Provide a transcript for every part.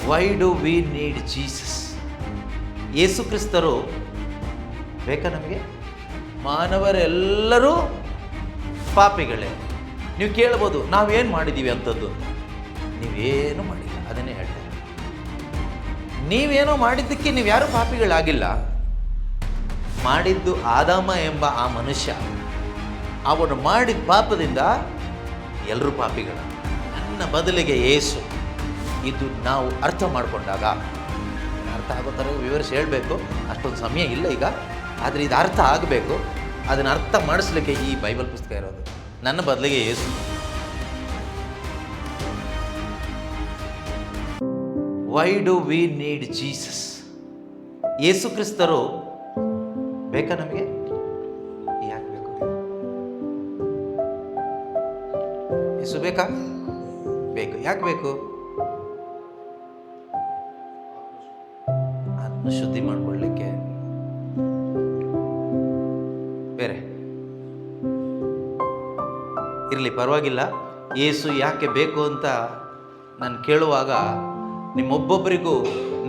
Y do we need Jesus? Yesu ಕ್ರಿಸ್ತರು ಬೇಕಾ ನಮಗೆ? ಮಾನವರೆಲ್ಲರೂ ಪಾಪಿಗಳೇ. ನೀವು ಕೇಳ್ಬೋದು, ನಾವೇನು ಮಾಡಿದ್ದೀವಿ ಅಂಥದ್ದು? ನೀವೇನು ಮಾಡಿಲ್ಲ, ಅದನ್ನೇ ಹೇಳ್ತೇನೆ. ನೀವೇನೋ ಮಾಡಿದ್ದಕ್ಕೆ ನೀವು ಯಾರೂ ಪಾಪಿಗಳಾಗಿಲ್ಲ. ಮಾಡಿದ್ದು ಆದಾಮ ಎಂಬ ಆ ಮನುಷ್ಯ. ಅವನು ಮಾಡಿದ ಪಾಪದಿಂದ ಎಲ್ಲರೂ ಪಾಪಿಗಳು. ನನ್ನ ಬದಲಿಗೆ ಯೇಸು. ಇದು ನಾವು ಅರ್ಥ ಮಾಡಿಕೊಂಡಾಗ, ಅರ್ಥ ಆಗೋ ಥರ ವಿವರಿಸಿ ಹೇಳಬೇಕು, ಅಷ್ಟೊಂದು ಸಮಯ ಇಲ್ಲ ಈಗ. ಆದರೆ ಇದು ಅರ್ಥ ಆಗಬೇಕು. ಅದನ್ನು ಅರ್ಥ ಮಾಡಿಸ್ಲಿಕ್ಕೆ ಈ ಬೈಬಲ್ ಪುಸ್ತಕ ಇರೋದು. ನನ್ನ ಬದಲಿಗೆ Yesu. Why do we need Jesus? Yesu ಕ್ರಿಸ್ತರು ಬೇಕಾ ನಮಗೆ? ಯಾಕೆ ಬೇಕು? ಯೇಸು ಬೇಕಾ? ಬೇಕು. ಯಾಕೆ ಬೇಕು? ಆತ್ಮ ಶುದ್ಧಿ ಮಾಡಿಕೊಳ್ಳಲಿಕ್ಕೆ. ಬೇರೆ ಇರಲಿ, ಪರವಾಗಿಲ್ಲ. ಯೇಸು ಯಾಕೆ ಬೇಕು ಅಂತ ನಾನು ಕೇಳುವಾಗ ನಿಮ್ಮೊಬ್ಬೊಬ್ಬರಿಗೂ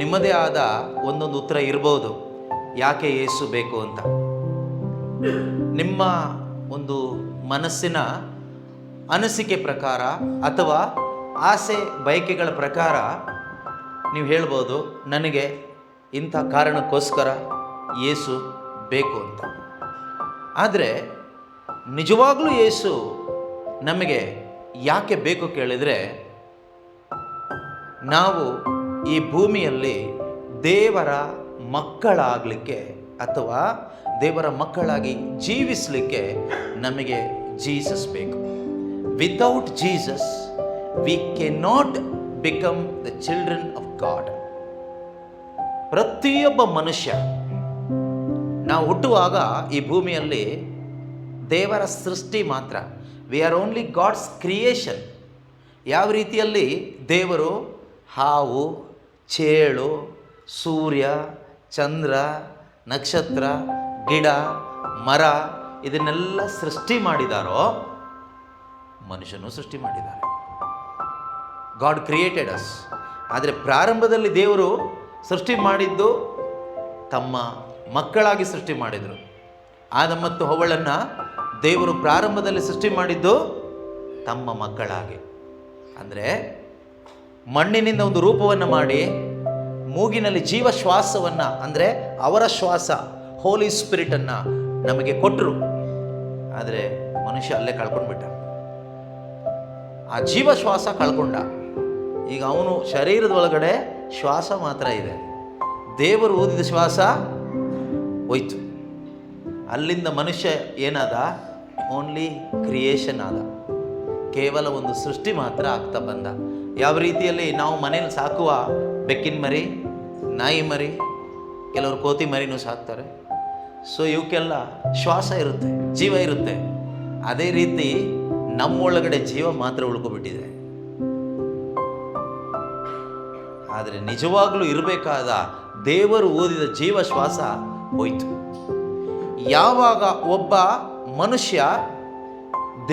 ನಿಮ್ಮದೇ ಆದ ಒಂದೊಂದು ಉತ್ತರ ಇರ್ಬೋದು. ಯಾಕೆ ಯೇಸು ಬೇಕು ಅಂತ ನಿಮ್ಮ ಒಂದು ಮನಸ್ಸಿನ ಅನಿಸಿಕೆ ಪ್ರಕಾರ ಅಥವಾ ಆಸೆ ಬಯಕೆಗಳ ಪ್ರಕಾರ ನೀವು ಹೇಳ್ಬೋದು, ನನಗೆ ಇಂಥ ಕಾರಣಕ್ಕೋಸ್ಕರ ಯೇಸು ಬೇಕು ಅಂತ. ಆದರೆ ನಿಜವಾಗ್ಲೂ ಯೇಸು ನಮಗೆ ಯಾಕೆ ಬೇಕು ಕೇಳಿದರೆ, ನಾವು ಈ ಭೂಮಿಯಲ್ಲಿ ದೇವರ ಮಕ್ಕಳಾಗಲಿಕ್ಕೆ ಅಥವಾ ದೇವರ ಮಕ್ಕಳಾಗಿ ಜೀವಿಸಲಿಕ್ಕೆ ನಮಗೆ ಜೀಸಸ್ ಬೇಕು. Without Jesus we cannot become the children of God. ಪ್ರತಿಯೊಬ್ಬ ಮನುಷ್ಯ ನಾವು ಹುಟ್ಟುವಾಗ ಈ ಭೂಮಿಯಲ್ಲಿ ದೇವರ ಸೃಷ್ಟಿ ಮಾತ್ರ. We are only God's creation. ಯಾವ ರೀತಿಯಲ್ಲಿ ದೇವರು ಹಾವು, ಚೇಳು, ಸೂರ್ಯ, ಚಂದ್ರ, ನಕ್ಷತ್ರ, ಗಿಡ, ಮರ ಇದನ್ನೆಲ್ಲ ಸೃಷ್ಟಿ ಮಾಡಿದಾರೋ ಮನುಷ್ಯನೂ ಸೃಷ್ಟಿ ಮಾಡಿದ್ದಾರೆ. God created us. ಆದರೆ ಪ್ರಾರಂಭದಲ್ಲಿ ದೇವರು ಸೃಷ್ಟಿ ಮಾಡಿದ್ದು ತಮ್ಮ ಮಕ್ಕಳಾಗಿ ಸೃಷ್ಟಿ ಮಾಡಿದರು. ಆದಮ್ ಮತ್ತು ಹವ್ವಳನ್ನು ದೇವರು ಪ್ರಾರಂಭದಲ್ಲಿ ಸೃಷ್ಟಿ ಮಾಡಿದ್ದು ತಮ್ಮ ಮಕ್ಕಳಾಗಿ. ಅಂದರೆ ಮಣ್ಣಿನಿಂದ ಒಂದು ರೂಪವನ್ನು ಮಾಡಿ ಮೂಗಿನಲ್ಲಿ ಜೀವ ಶ್ವಾಸವನ್ನು, ಅಂದರೆ ಅವರ ಶ್ವಾಸ, ಹೋಲಿ ಸ್ಪಿರಿಟನ್ನು ನಮಗೆ ಕೊಟ್ಟರು. ಆದರೆ ಮನುಷ್ಯ ಅಲ್ಲೇ ಕಳ್ಕೊಂಡ್ಬಿಟ್ಟ. ಆ ಜೀವ ಶ್ವಾಸ ಕಳ್ಕೊಂಡ. ಈಗ ಅವನು ಶರೀರದ ಒಳಗಡೆ ಶ್ವಾಸ ಮಾತ್ರ ಇದೆ. ದೇವರು ಊದಿದ ಶ್ವಾಸ ಹೋಯ್ತು. ಅಲ್ಲಿಂದ ಮನುಷ್ಯ ಏನಾದ? ಓನ್ಲಿ ಕ್ರಿಯೇಷನ್ ಆದ. ಕೇವಲ ಒಂದು ಸೃಷ್ಟಿ ಮಾತ್ರ ಆಗ್ತಾ ಬಂದ. ಯಾವ ರೀತಿಯಲ್ಲಿ ನಾವು ಮನೇಲಿ ಸಾಕುವ ಬೆಕ್ಕಿನ ಮರಿ, ನಾಯಿ ಮರಿ, ಕೆಲವರು ಕೋತಿ ಮರಿನೂ ಸಾಕ್ತಾರೆ. ಸೊ ಇವಕ್ಕೆಲ್ಲ ಶ್ವಾಸ ಇರುತ್ತೆ, ಜೀವ ಇರುತ್ತೆ. ಅದೇ ರೀತಿ ನಮ್ಮೊಳಗಡೆ ಜೀವ ಮಾತ್ರ ಉಳ್ಕೊಬಿಟ್ಟಿದೆ. ಆದರೆ ನಿಜವಾಗ್ಲೂ ಇರಬೇಕಾದ ದೇವರು ಊದಿದ ಜೀವ ಶ್ವಾಸ ಹೋಯ್ತು. ಯಾವಾಗ ಒಬ್ಬ ಮನುಷ್ಯ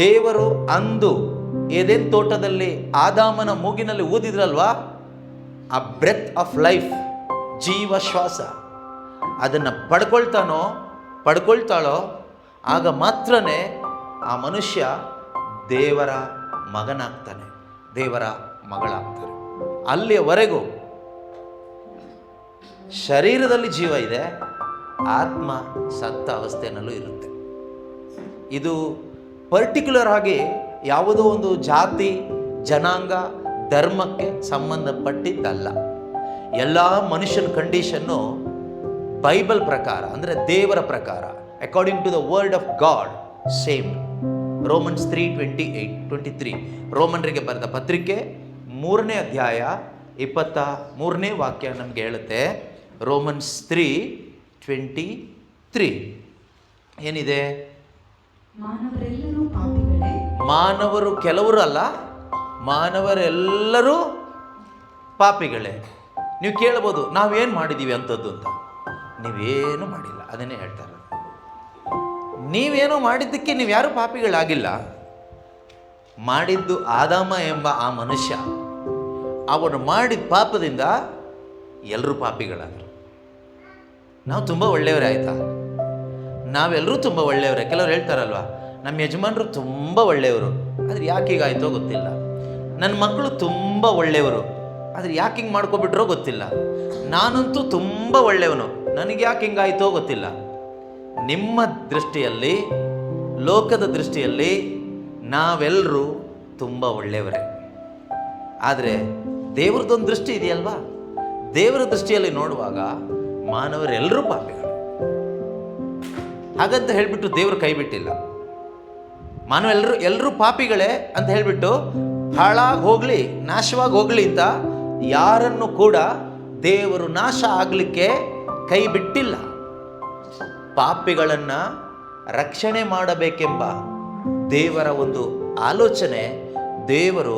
ದೇವರು ಅಂದು ಏದೆನ್ ತೋಟದಲ್ಲಿ ಆದಾಮನ ಮೂಗಿನಲ್ಲಿ ಊದಿದ್ರಲ್ವಾ, ಆ ಬ್ರೆತ್ ಆಫ್ ಲೈಫ್, ಜೀವ ಶ್ವಾಸ, ಅದನ್ನು ಪಡ್ಕೊಳ್ತಾಳೋ ಆಗ ಮಾತ್ರನೇ ಆ ಮನುಷ್ಯ ದೇವರ ಮಗನಾಗ್ತಾನೆ, ದೇವರ ಮಗಳಾಗ್ತಾರೆ. ಅಲ್ಲಿಯವರೆಗೂ ಶರೀರದಲ್ಲಿ ಜೀವ ಇದೆ, ಆತ್ಮ ಸತ್ತ ಅವಸ್ಥೆಯಲ್ಲೂ ಇರುತ್ತೆ. ಇದು ಪರ್ಟಿಕ್ಯುಲರ್ ಆಗಿ ಯಾವುದೋ ಒಂದು ಜಾತಿ, ಜನಾಂಗ, ಧರ್ಮಕ್ಕೆ ಸಂಬಂಧಪಟ್ಟಿದ್ದಲ್ಲ. ಎಲ್ಲ ಮನುಷ್ಯನ ಕಂಡೀಷನ್ನು ಬೈಬಲ್ ಪ್ರಕಾರ, ಅಂದರೆ ದೇವರ ಪ್ರಕಾರ, according to the word of God, same. Romans 3:23 ರೋಮನ್ರಿಗೆ ಬರೆದ ಪತ್ರಿಕೆ 3ನೇ ಅಧ್ಯಾಯ 23ನೇ ವಾಕ್ಯ ನಮಗೆ ಹೇಳುತ್ತೆ. ರೋಮನ್ಸ್ 3:23 ಏನಿದೆ? ಮಾನವರು ಕೆಲವರು ಅಲ್ಲ, ಮಾನವರೆಲ್ಲರೂ ಪಾಪಿಗಳೇ. ನೀವು ಕೇಳ್ಬೋದು, ನಾವೇನು ಮಾಡಿದ್ದೀವಿ ಅಂಥದ್ದು ಅಂತ. ನೀವೇನು ಮಾಡಿಲ್ಲ, ಅದನ್ನೇ ಹೇಳ್ತಾರೆ. ನೀವೇನೋ ಮಾಡಿದ್ದಕ್ಕೆ ನೀವು ಯಾರೂ ಪಾಪಿಗಳಾಗಿಲ್ಲ. ಮಾಡಿದ್ದು ಆದಾಮ ಎಂಬ ಆ ಮನುಷ್ಯ. ಅವನು ಮಾಡಿದ ಪಾಪದಿಂದ ಎಲ್ಲರೂ ಪಾಪಿಗಳಾದರು. ನಾವು ತುಂಬ ಒಳ್ಳೆಯವರೇ ಆಯಿತಾ? ನಾವೆಲ್ಲರೂ ತುಂಬ ಒಳ್ಳೆಯವರೇ. ಕೆಲವರು ಹೇಳ್ತಾರಲ್ವ, ನಮ್ಮ ಯಜಮಾನರು ತುಂಬ ಒಳ್ಳೆಯವರು, ಆದರೆ ಯಾಕೆ ಹೀಗಾಯ್ತೋ ಗೊತ್ತಿಲ್ಲ. ನನ್ನ ಮಕ್ಕಳು ತುಂಬ ಒಳ್ಳೆಯವರು, ಆದರೆ ಯಾಕೆ ಹಿಂಗೆ ಮಾಡ್ಕೊಬಿಟ್ರೋ ಗೊತ್ತಿಲ್ಲ. ನಾನಂತೂ ತುಂಬ ಒಳ್ಳೆಯವನು, ನನಗೆ ಯಾಕೆ ಹಿಂಗಾಯ್ತೋ ಗೊತ್ತಿಲ್ಲ. ನಿಮ್ಮ ದೃಷ್ಟಿಯಲ್ಲಿ, ಲೋಕದ ದೃಷ್ಟಿಯಲ್ಲಿ ನಾವೆಲ್ಲರೂ ತುಂಬ ಒಳ್ಳೆಯವರೇ. ಆದರೆ ದೇವ್ರದ್ದೊಂದು ದೃಷ್ಟಿ ಇದೆಯಲ್ವಾ? ದೇವರ ದೃಷ್ಟಿಯಲ್ಲಿ ನೋಡುವಾಗ ಮಾನವರೆಲ್ಲರೂ ಪಾಪಿಗಳು. ಹಾಗಂತ ಹೇಳಿಬಿಟ್ಟು ದೇವರು ಕೈ ಬಿಟ್ಟಿಲ್ಲ. ಎಲ್ಲರೂ ಪಾಪಿಗಳೇ ಅಂತ ಹೇಳಿಬಿಟ್ಟು ಹಾಳಾಗಿ ಹೋಗಲಿ, ನಾಶವಾಗಿ ಹೋಗಲಿ ಅಂತ ಯಾರನ್ನು ಕೂಡ ದೇವರು ನಾಶ ಆಗಲಿಕ್ಕೆ ಕೈ ಬಿಟ್ಟಿಲ್ಲ. ಪಾಪಿಗಳನ್ನು ರಕ್ಷಣೆ ಮಾಡಬೇಕೆಂಬ ದೇವರ ಒಂದು ಆಲೋಚನೆ ದೇವರು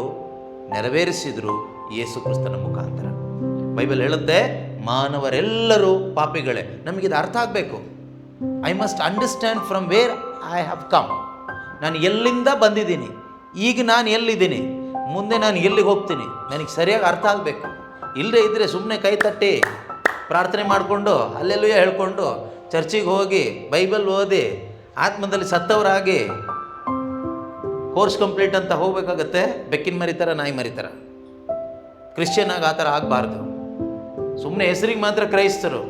ನೆರವೇರಿಸಿದರು ಯೇಸು ಕ್ರಿಸ್ತನ ಮುಖಾಂತರ. ಬೈಬಲ್ ಹೇಳುತ್ತೆ, ಮಾನವರೆಲ್ಲರೂ ಪಾಪಿಗಳೇ. ನಮಗಿದು ಅರ್ಥ ಆಗಬೇಕು. I must understand from where I have come. ನಾನು ಎಲ್ಲಿಂದ ಬಂದಿದ್ದೀನಿ, ಈಗ ನಾನು ಎಲ್ಲಿದ್ದೀನಿ, ಮುಂದೆ ನಾನು ಎಲ್ಲಿಗೆ ಹೋಗ್ತೀನಿ, ನನಗೆ ಸರಿಯಾಗಿ ಅರ್ಥ ಆಗಬೇಕು. ಇಲ್ಲದೆ ಇದ್ದರೆ ಸುಮ್ಮನೆ ಕೈ ತಟ್ಟಿ ಪ್ರಾರ್ಥನೆ ಮಾಡಿಕೊಂಡು ಅಲ್ಲೆಲ್ಲೂ ಹೇಳ್ಕೊಂಡು ಚರ್ಚಿಗೆ ಹೋಗಿ ಬೈಬಲ್ ಓದಿ ಆತ್ಮದಲ್ಲಿ ಸತ್ತವರಾಗಿ ಕೋರ್ಸ್ ಕಂಪ್ಲೀಟ್ ಅಂತ ಹೋಗ್ಬೇಕಾಗತ್ತೆ. ಬೆಕ್ಕಿನ ಮರಿತಾರ, ನಾಯಿ ಮರಿತಾರ. ಕ್ರಿಶ್ಚಿಯನ್ ಆಗಿ ಆ ಥರ ಆಗಬಾರ್ದು. ಸುಮ್ಮನೆ ಹೆಸರಿಗೆ ಮಾತ್ರ ಕ್ರೈಸ್ತರು,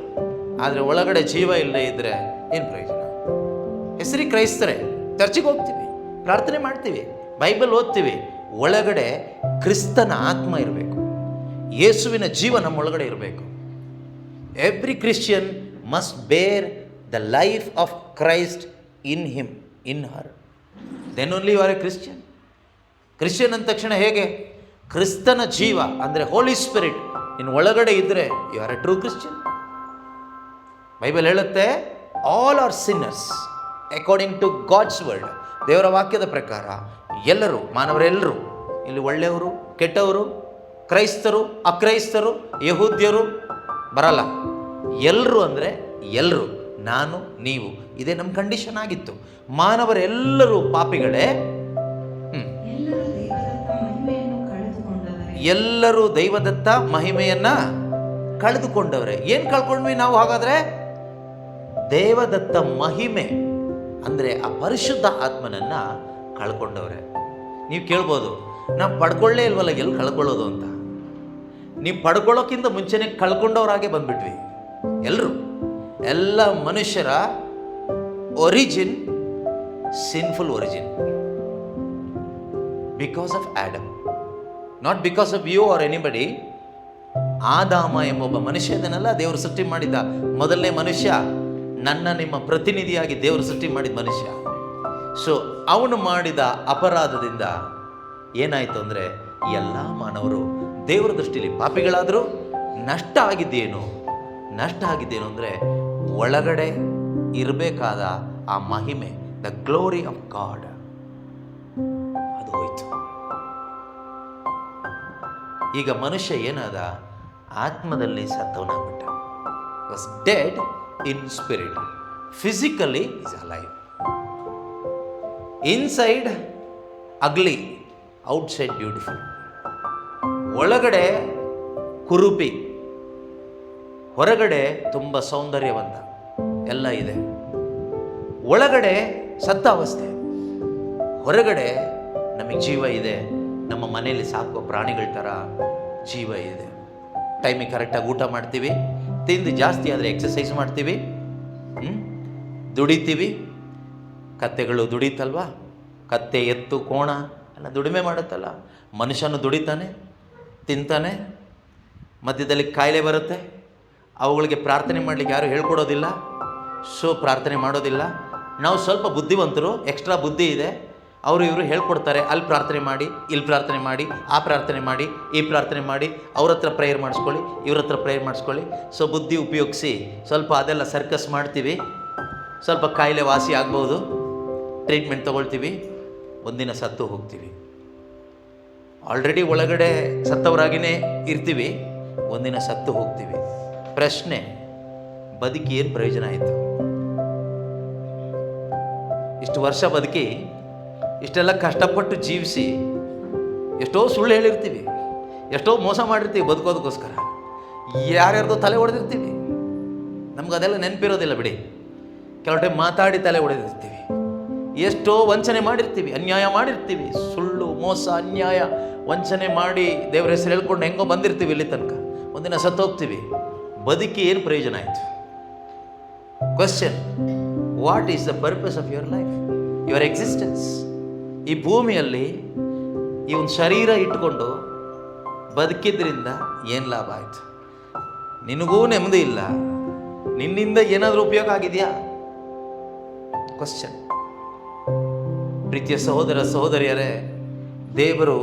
ಆದರೆ ಒಳಗಡೆ ಜೀವ ಇಲ್ಲದೆ ಇದ್ದರೆ ಏನು ಪ್ರಯೋಜನ? ಹೆಸರಿಗೆ ಕ್ರೈಸ್ತರೇ, ಚರ್ಚಿಗೆ ಹೋಗ್ತೀವಿ, ಪ್ರಾರ್ಥನೆ ಮಾಡ್ತೀವಿ, ಬೈಬಲ್ ಓದ್ತೀವಿ, ಒಳಗಡೆ ಕ್ರಿಸ್ತನ ಆತ್ಮ ಇರಬೇಕು, ಯೇಸುವಿನ ಜೀವ ನಮ್ಮ ಒಳಗಡೆ ಇರಬೇಕು. Every Christian must bear the life of Christ in him, in her. Then only you are a Christian. Christian ಅಂದ ತಕ್ಷಣ ಹೇಗೆ? ಕ್ರಿಸ್ತನ ಜೀವ ಅಂದರೆ ಹೋಲಿ ಸ್ಪಿರಿಟ್ ಇನ್ನು ಒಳಗಡೆ ಇದ್ದರೆ you are a true Christian. Bible ಹೇಳುತ್ತೆ, all are sinners according to God's word. ದೇವರ ವಾಕ್ಯದ ಪ್ರಕಾರ ಎಲ್ಲರೂ, ಮಾನವರೆಲ್ಲರೂ, ಇಲ್ಲಿ ಒಳ್ಳೆಯವರು, ಕೆಟ್ಟವರು, ಕ್ರೈಸ್ತರು, ಅಕ್ರೈಸ್ತರು, ಯಹೂದ್ಯರು ಬರಲ್ಲ. ಎಲ್ಲರೂ ಅಂದರೆ ಎಲ್ಲರೂ, ನಾನು ನೀವು, ಇದೇ ನಮ್ಮ ಕಂಡೀಷನ್ ಆಗಿತ್ತು. ಮಾನವರೆಲ್ಲರೂ ಪಾಪಿಗಳೇ. ಎಲ್ಲರೂ ದೈವದತ್ತ ಮಹಿಮೆಯನ್ನ ಕಳೆದುಕೊಂಡವ್ರೆ. ಏನು ಕಳ್ಕೊಂಡ್ವಿ ನಾವು? ಹಾಗಾದ್ರೆ ದೇವದತ್ತ ಮಹಿಮೆ ಅಂದರೆ ಆ ಪರಿಶುದ್ಧ ಆತ್ಮನನ್ನ ಕಳ್ಕೊಂಡವ್ರೆ. ನೀವು ಕೇಳ್ಬೋದು, ನಾವು ಪಡ್ಕೊಳ್ಳೇ ಇಲ್ವಲ್ಲ, ಎಲ್ಲಿ ಕಳ್ಕೊಳ್ಳೋದು ಅಂತ. ನೀವು ಪಡ್ಕೊಳ್ಳೋಕ್ಕಿಂತ ಮುಂಚೆನೇ ಕಳ್ಕೊಂಡವ್ರಾಗೆ ಬಂದ್ಬಿಟ್ವಿ ಎಲ್ಲರೂ. ಎಲ್ಲ ಮನುಷ್ಯರ origin sinful origin, because of Adam, not because of you are anybody. ಆದಾಮ ಎಂಬೊಬ್ಬ ಮನುಷ್ಯ ಇದನ್ನೆಲ್ಲ ದೇವರು ಸೃಷ್ಟಿ ಮಾಡಿದ ಮೊದಲನೇ ಮನುಷ್ಯ, ನನ್ನ ನಿಮ್ಮ ಪ್ರತಿನಿಧಿಯಾಗಿ ದೇವರು ಸೃಷ್ಟಿ ಮಾಡಿದ ಮನುಷ್ಯ. ಸೊ ಅವನು ಮಾಡಿದ ಅಪರಾಧದಿಂದ ಏನಾಯಿತು ಅಂದರೆ ಎಲ್ಲ ಮಾನವರು ದೇವರ ದೃಷ್ಟಿಯಲ್ಲಿ ಪಾಪಿಗಳಾದರೂ. ನಷ್ಟ ಆಗಿದ್ದೇನು ಅಂದರೆ ಒಳಗಡೆ ಇರಬೇಕಾದ ಆ ಮಹಿಮೆ, ದ ಗ್ಲೋರಿ ಆಫ್ ಗಾಡ್, ಅದು ಹೋಯ್ತು. ಈಗ ಮನುಷ್ಯ ಏನಾದ? ಆತ್ಮದಲ್ಲಿ ಸತ್ತವನಾಗ್ಬಿಟ್ಟ. Was dead in spirit. Physically is alive. Inside ugly, outside beautiful. ಒಳಗಡೆ ಕುರುಪಿ, ಹೊರಗಡೆ ತುಂಬ ಸೌಂದರ್ಯವಂತ ಎಲ್ಲ ಇದೆ. ಒಳಗಡೆ ಸತ್ತ ಅವಸ್ಥೆ, ಹೊರಗಡೆ ನಮಗೆ ಜೀವ ಇದೆ. ನಮ್ಮ ಮನೆಯಲ್ಲಿ ಸಾಕುವ ಪ್ರಾಣಿಗಳ ಥರ ಜೀವ ಇದೆ. ಟೈಮಿಗೆ ಕರೆಕ್ಟಾಗಿ ಊಟ ಮಾಡ್ತೀವಿ, ತಿಂದು ಜಾಸ್ತಿ ಆದರೆ ಎಕ್ಸಸೈಸ್ ಮಾಡ್ತೀವಿ, ದುಡಿತೀವಿ. ಕತ್ತೆಗಳು ದುಡಿತಲ್ವ? ಕತ್ತೆ, ಎತ್ತು, ಕೋಣ ಎಲ್ಲ ದುಡಿಮೆ ಮಾಡುತ್ತಲ್ಲ. ಮನುಷ್ಯನು ದುಡಿತಾನೆ, ತಿಂತಾನೆ, ಮಧ್ಯದಲ್ಲಿ ಕಾಯಿಲೆ ಬರುತ್ತೆ. ಅವುಗಳಿಗೆ ಪ್ರಾರ್ಥನೆ ಮಾಡಲಿಕ್ಕೆ ಯಾರು ಹೇಳ್ಕೊಡೋದಿಲ್ಲ, ಸೊ ಪ್ರಾರ್ಥನೆ ಮಾಡೋದಿಲ್ಲ. ನಾವು ಸ್ವಲ್ಪ ಬುದ್ಧಿವಂತರು, ಎಕ್ಸ್ಟ್ರಾ ಬುದ್ಧಿ ಇದೆ, ಅವರು ಇವರು ಹೇಳ್ಕೊಡ್ತಾರೆ. ಅಲ್ಲಿ ಪ್ರಾರ್ಥನೆ ಮಾಡಿ, ಇಲ್ಲಿ ಪ್ರಾರ್ಥನೆ ಮಾಡಿ, ಆ ಪ್ರಾರ್ಥನೆ ಮಾಡಿ, ಈ ಪ್ರಾರ್ಥನೆ ಮಾಡಿ, ಅವ್ರ ಹತ್ರ ಪ್ರೇಯರ್ ಮಾಡಿಸ್ಕೊಳ್ಳಿ, ಇವ್ರ ಹತ್ರ ಪ್ರೇಯರ್ ಮಾಡಿಸ್ಕೊಳ್ಳಿ. ಸೊ ಬುದ್ಧಿ ಉಪಯೋಗಿಸಿ ಸ್ವಲ್ಪ ಅದೆಲ್ಲ ಸರ್ಕಸ್ ಮಾಡ್ತೀವಿ. ಸ್ವಲ್ಪ ಕಾಯಿಲೆ ವಾಸಿ ಆಗ್ಬೋದು, ಟ್ರೀಟ್ಮೆಂಟ್ ತೊಗೊಳ್ತೀವಿ, ಒಂದಿನ ಸತ್ತು ಹೋಗ್ತೀವಿ. ಆಲ್ರೆಡಿ ಒಳಗಡೆ ಸತ್ತವರಾಗಿಯೇ ಇರ್ತೀವಿ, ಒಂದಿನ ಸತ್ತು ಹೋಗ್ತೀವಿ. ಪ್ರಶ್ನೆ, ಬದುಕಿ ಏನು ಪ್ರಯೋಜನ ಆಯಿತು? ಇಷ್ಟು ವರ್ಷ ಬದುಕಿ, ಇಷ್ಟೆಲ್ಲ ಕಷ್ಟಪಟ್ಟು ಜೀವಿಸಿ, ಎಷ್ಟೋ ಸುಳ್ಳು ಹೇಳಿರ್ತೀವಿ, ಎಷ್ಟೋ ಮೋಸ ಮಾಡಿರ್ತೀವಿ ಬದುಕೋದಕ್ಕೋಸ್ಕರ, ಯಾರ್ಯಾರ್ದೋ ತಲೆ ಹೊಡೆದಿರ್ತೀವಿ, ನಮ್ಗೆ ಅದೆಲ್ಲ ನೆನಪಿರೋದಿಲ್ಲ ಬಿಡಿ. ಕೆಲವು ಟೈಮ್ ಮಾತಾಡಿ ತಲೆ ಹೊಡೆದಿರ್ತೀವಿ, ಎಷ್ಟೋ ವಂಚನೆ ಮಾಡಿರ್ತೀವಿ, ಅನ್ಯಾಯ ಮಾಡಿರ್ತೀವಿ, ಸುಳ್ಳು ಮೋಸ ಅನ್ಯಾಯ ವಂಚನೆ ಮಾಡಿ ದೇವರ ಹೆಸರು ಹೇಳ್ಕೊಂಡು ಹೆಂಗೋ ಬಂದಿರ್ತೀವಿ ಇಲ್ಲಿ ತನಕ. ಒಂದಿನ ಸತ್ತೋಗ್ತೀವಿ, ಬದುಕಿ ಏನು ಪ್ರಯೋಜನ ಆಯಿತು? Question, what is the purpose of your life, your existence? ಈ ಭೂಮಿಯಲ್ಲಿ ಈ ಒಂದು ಶರೀರ ಇಟ್ಕೊಂಡು ಬದುಕಿದ್ರಿಂದ ಏನು ಲಾಭ ಆಯಿತು? ನಿನಗೂ ನೆಮ್ಮದಿ ಇಲ್ಲ, ನಿನ್ನಿಂದ ಏನಾದರೂ ಉಪಯೋಗ ಆಗಿದೆಯಾ? ಕ್ವಶನ್. ಪ್ರೀತಿಯ ಸಹೋದರ ಸಹೋದರಿಯರೇ, ದೇವರು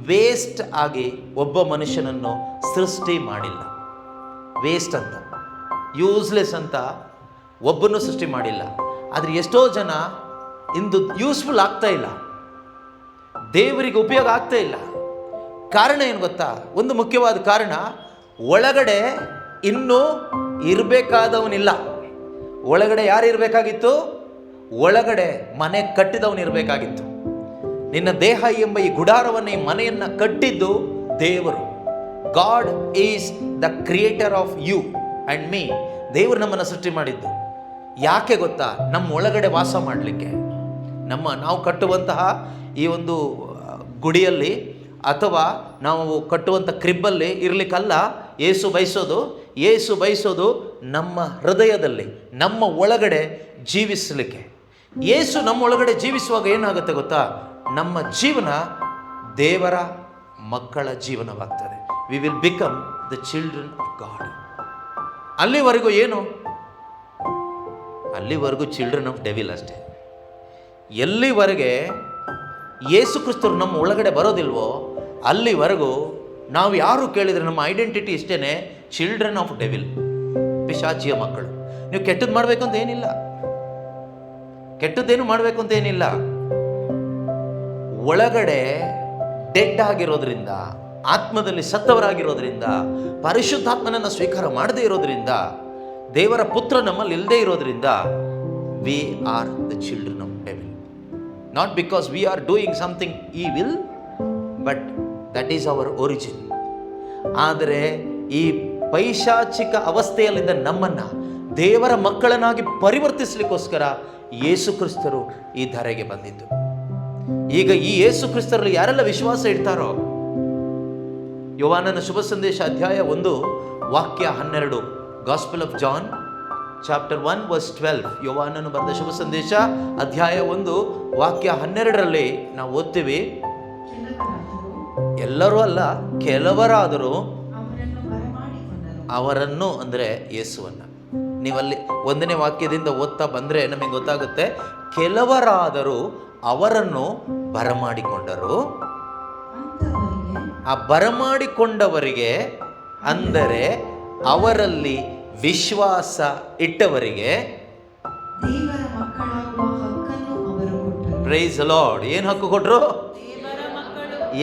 ವೇಸ್ಟ್ ಆಗಿ ಒಬ್ಬ ಮನುಷ್ಯನನ್ನು ಸೃಷ್ಟಿ ಮಾಡಿಲ್ಲ. ವೇಸ್ಟ್ ಅಂತ, ಯೂಸ್ಲೆಸ್ ಅಂತ ಒಬ್ಬನ್ನು ಸೃಷ್ಟಿ ಮಾಡಿಲ್ಲ. ಆದರೆ ಎಷ್ಟೋ ಜನ ಇಂದು ಯೂಸ್ಫುಲ್ ಆಗ್ತಾ ಇಲ್ಲ, ದೇವರಿಗೆ ಉಪಯೋಗ ಆಗ್ತಾ ಇಲ್ಲ. ಕಾರಣ ಏನು ಗೊತ್ತಾ? ಒಂದು ಮುಖ್ಯವಾದ ಕಾರಣ, ಒಳಗಡೆ ಇನ್ನೂ ಇರಬೇಕಾದವನಿಲ್ಲ. ಒಳಗಡೆ ಯಾರು ಇರಬೇಕಾಗಿತ್ತು? ಒಳಗಡೆ ಮನೆ ಕಟ್ಟಿದವನು ಇರಬೇಕಾಗಿತ್ತು. ನಿನ್ನ ದೇಹ ಎಂಬ ಈ ಗುಡಾರವನ್ನು, ಈ ಮನೆಯನ್ನು ಕಟ್ಟಿದ್ದು ದೇವರು. God is the creator of you and me. ದೇವರು ನಮ್ಮನ್ನು ಸೃಷ್ಟಿ ಮಾಡಿದ್ದು ಯಾಕೆ ಗೊತ್ತಾ? ನಮ್ಮ ಒಳಗಡೆ ವಾಸ ಮಾಡಲಿಕ್ಕೆ. ನಾವು ಕಟ್ಟುವಂತಹ ಈ ಒಂದು ಗುಡಿಯಲ್ಲಿ ಅಥವಾ ನಾವು ಕಟ್ಟುವಂಥ ಕ್ರಿಬ್ಬಲ್ಲಿ ಇರಲಿಕ್ಕಲ್ಲ ಯೇಸು ಬಯಸೋದು ನಮ್ಮ ಹೃದಯದಲ್ಲಿ, ನಮ್ಮ ಒಳಗಡೆ ಜೀವಿಸಲಿಕ್ಕೆ. ಯೇಸು ನಮ್ಮ ಒಳಗಡೆ ಜೀವಿಸುವಾಗ ಏನಾಗುತ್ತೆ ಗೊತ್ತಾ? ನಮ್ಮ ಜೀವನ ದೇವರ ಮಕ್ಕಳ ಜೀವನವಾಗ್ತದೆ. We will become the children of God. ಅಲ್ಲಿವರೆಗೂ ಏನು? ಅಲ್ಲಿವರೆಗೂ ಚಿಲ್ಡ್ರನ್ ಆಫ್ ಡೆವಿಲ್ ಅಷ್ಟೇ. ಎಲ್ಲಿವರೆಗೆ ಯೇಸು ಕ್ರಿಸ್ತರು ನಮ್ಮ ಒಳಗಡೆ ಬರೋದಿಲ್ವೋ ಅಲ್ಲಿವರೆಗೂ ನಾವು ಯಾರು ಕೇಳಿದರೆ ನಮ್ಮ ಐಡೆಂಟಿಟಿ ಇಷ್ಟೇ, ಚಿಲ್ಡ್ರನ್ ಆಫ್ ಡೆವಿಲ್, ಪಿಶಾಚಿಯ ಮಕ್ಕಳು. ನೀವು ಕೆಟ್ಟದ್ದು ಮಾಡಬೇಕು ಅಂತ ಏನಿಲ್ಲ, ಕೆಟ್ಟದ್ದೇನು ಮಾಡಬೇಕು ಅಂತ ಏನಿಲ್ಲ. ಒಳಗಡೆ ಡೆಡ್ ಆಗಿರೋದ್ರಿಂದ, ಆತ್ಮದಲ್ಲಿ ಸತ್ತವರಾಗಿರೋದ್ರಿಂದ, ಪರಿಶುದ್ಧಾತ್ಮನನ್ನು ಸ್ವೀಕಾರ ಮಾಡದೇ ಇರೋದ್ರಿಂದ, ದೇವರ ಪುತ್ರ ನಮ್ಮಲ್ಲಿ ಇಲ್ಲದೆ ಇರೋದ್ರಿಂದ, we are the children of devil. Not because we are doing something evil, but that is our origin. ಆದರೆ ಈ ಪೈಶಾಚಿಕ ಅವಸ್ಥೆಯಲ್ಲಿದ್ದ ನಮ್ಮನ್ನು ದೇವರ ಮಕ್ಕಳನ್ನಾಗಿ ಪರಿವರ್ತಿಸಲಿಕ್ಕೋಸ್ಕರ ಯೇಸು ಕ್ರಿಸ್ತರು ಈ ಧರೆಗೆ ಬಂದಿದ್ದು. ಈಗ ಈ ಯೇಸು ಕ್ರಿಸ್ತರಲ್ಲಿ ಯಾರೆಲ್ಲ ವಿಶ್ವಾಸ ಇಡ್ತಾರೋ, ಯೋಹಾನನ ಶುಭ ಸಂದೇಶ ಅಧ್ಯಾಯ 1 ವಾಕ್ಯ 12, gospel of John chapter 1 verse 12, ಯೋಹಾನನು ಬರೆದ ಶುಭ ಸಂದೇಶ ಅಧ್ಯಾಯ 1 ವಾಕ್ಯ 12ರಲ್ಲಿ ನಾವು ಓದ್ತೀವಿ, ಎಲ್ಲರೂ ಅಲ್ಲ ಕೆಲವರಾದರೂ ಅವರನ್ನು ಅಂದರೆ ಯೇಸುವನ್ನು. ನೀವಲ್ಲಿ 1ನೇ ವಾಕ್ಯದಿಂದ ಓದ್ತಾ ಬಂದರೆ ನಮಗೆ ಗೊತ್ತಾಗುತ್ತೆ, ಕೆಲವರಾದರೂ ಅವರನ್ನು ಬರಮಾಡಿಕೊಂಡರು. ಆ ಬರಮಾಡಿಕೊಂಡವರಿಗೆ ಅಂದರೆ ಅವರಲ್ಲಿ ವಿಶ್ವಾಸ ಇಟ್ಟವರಿಗೆ ಪ್ರೈಸ್ ದಿ ಲಾರ್ಡ್. ಏನು ಹಕ್ಕು ಕೊಟ್ಟರು?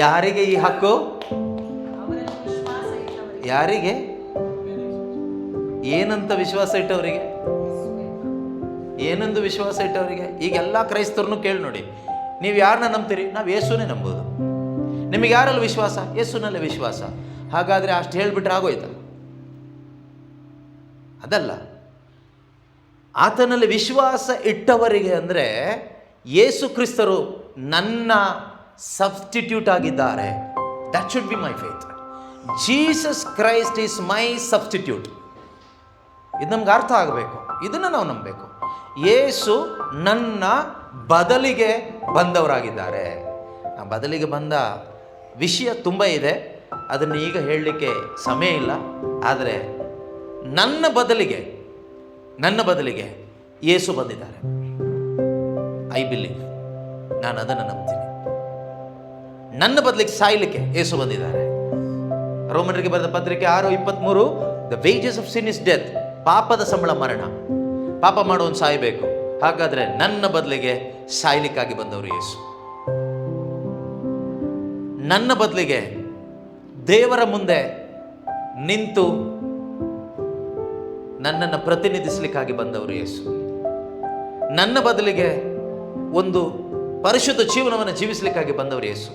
ಯಾರಿಗೆ ಈ ಹಕ್ಕು? ಯಾರಿಗೆ? ಏನಂತ ವಿಶ್ವಾಸ ಇಟ್ಟವರಿಗೆ? ಏನಂದು ವಿಶ್ವಾಸ ಇಟ್ಟವರಿಗೆ? ಈಗ ಎಲ್ಲ ಕ್ರೈಸ್ತರನ್ನು ಕೇಳಿ ನೋಡಿ, ನೀವು ಯಾರನ್ನ ನಂಬ್ತೀರಿ? ನಾವು ಯೇಸುನೇ ನಂಬೋದು. ನಿಮಗೆ ಯಾರಲ್ಲಿ ವಿಶ್ವಾಸ? ಯೇಸುನಲ್ಲೇ ವಿಶ್ವಾಸ. ಹಾಗಾದರೆ ಅಷ್ಟು ಹೇಳಿಬಿಟ್ರೆ ಆಗೋಯ್ತಾ? ಅದಲ್ಲ. ಆತನಲ್ಲಿ ವಿಶ್ವಾಸ ಇಟ್ಟವರಿಗೆ ಅಂದರೆ ಯೇಸು ಕ್ರಿಸ್ತರು ನನ್ನ ಸಬ್ಸ್ಟಿಟ್ಯೂಟ್ ಆಗಿದ್ದಾರೆ. That should be my faith. Jesus Christ is my substitute. ಇದು ನಮ್ಗೆ ಅರ್ಥ ಆಗಬೇಕು. ಇದನ್ನು ನಾವು ನಂಬಬೇಕು. ಯೇಸು ನನ್ನ ಬದಲಿಗೆ ಬಂದವರಾಗಿದ್ದಾರೆ. ಆ ಬದಲಿಗೆ ಬಂದ ವಿಷಯ ತುಂಬ ಇದೆ, ಅದನ್ನು ಈಗ ಹೇಳಲಿಕ್ಕೆ ಸಮಯ ಇಲ್ಲ. ಆದರೆ ನನ್ನ ಬದಲಿಗೆ ಯೇಸು ಬಂದಿದ್ದಾರೆ. ಐ ಬಿಲೀವ್, ನಾನು ಅದನ್ನು ನಂಬ್ತೀನಿ. ನನ್ನ ಬದಲಿಗೆ ಸಾಯಲಿಕ್ಕೆ ಯೇಸು ಬಂದಿದ್ದಾರೆ. ರೋಮನರಿಗೆ ಬರೆದ ಪತ್ರಿಕೆ 6:23, the wages of sin is death. ಪಾಪದ ಸಂಬಳ ಮರಣ. ಪಾಪ ಮಾಡೋನು ಸಾಯಬೇಕು. ಹಾಗಾದರೆ ನನ್ನ ಬದಲಿಗೆ ಸಾಯಲಿಕ್ಕಾಗಿ ಬಂದವರು ಯೇಸು. ನನ್ನ ಬದಲಿಗೆ ದೇವರ ಮುಂದೆ ನಿಂತು ನನ್ನನ್ನು ಪ್ರತಿನಿಧಿಸಲಿಕ್ಕಾಗಿ ಬಂದವರು ಯೇಸು. ನನ್ನ ಬದಲಿಗೆ ಒಂದು ಪರಿಶುದ್ಧ ಜೀವನವನ್ನು ಜೀವಿಸಲಿಕ್ಕಾಗಿ ಬಂದವರು ಯೇಸು.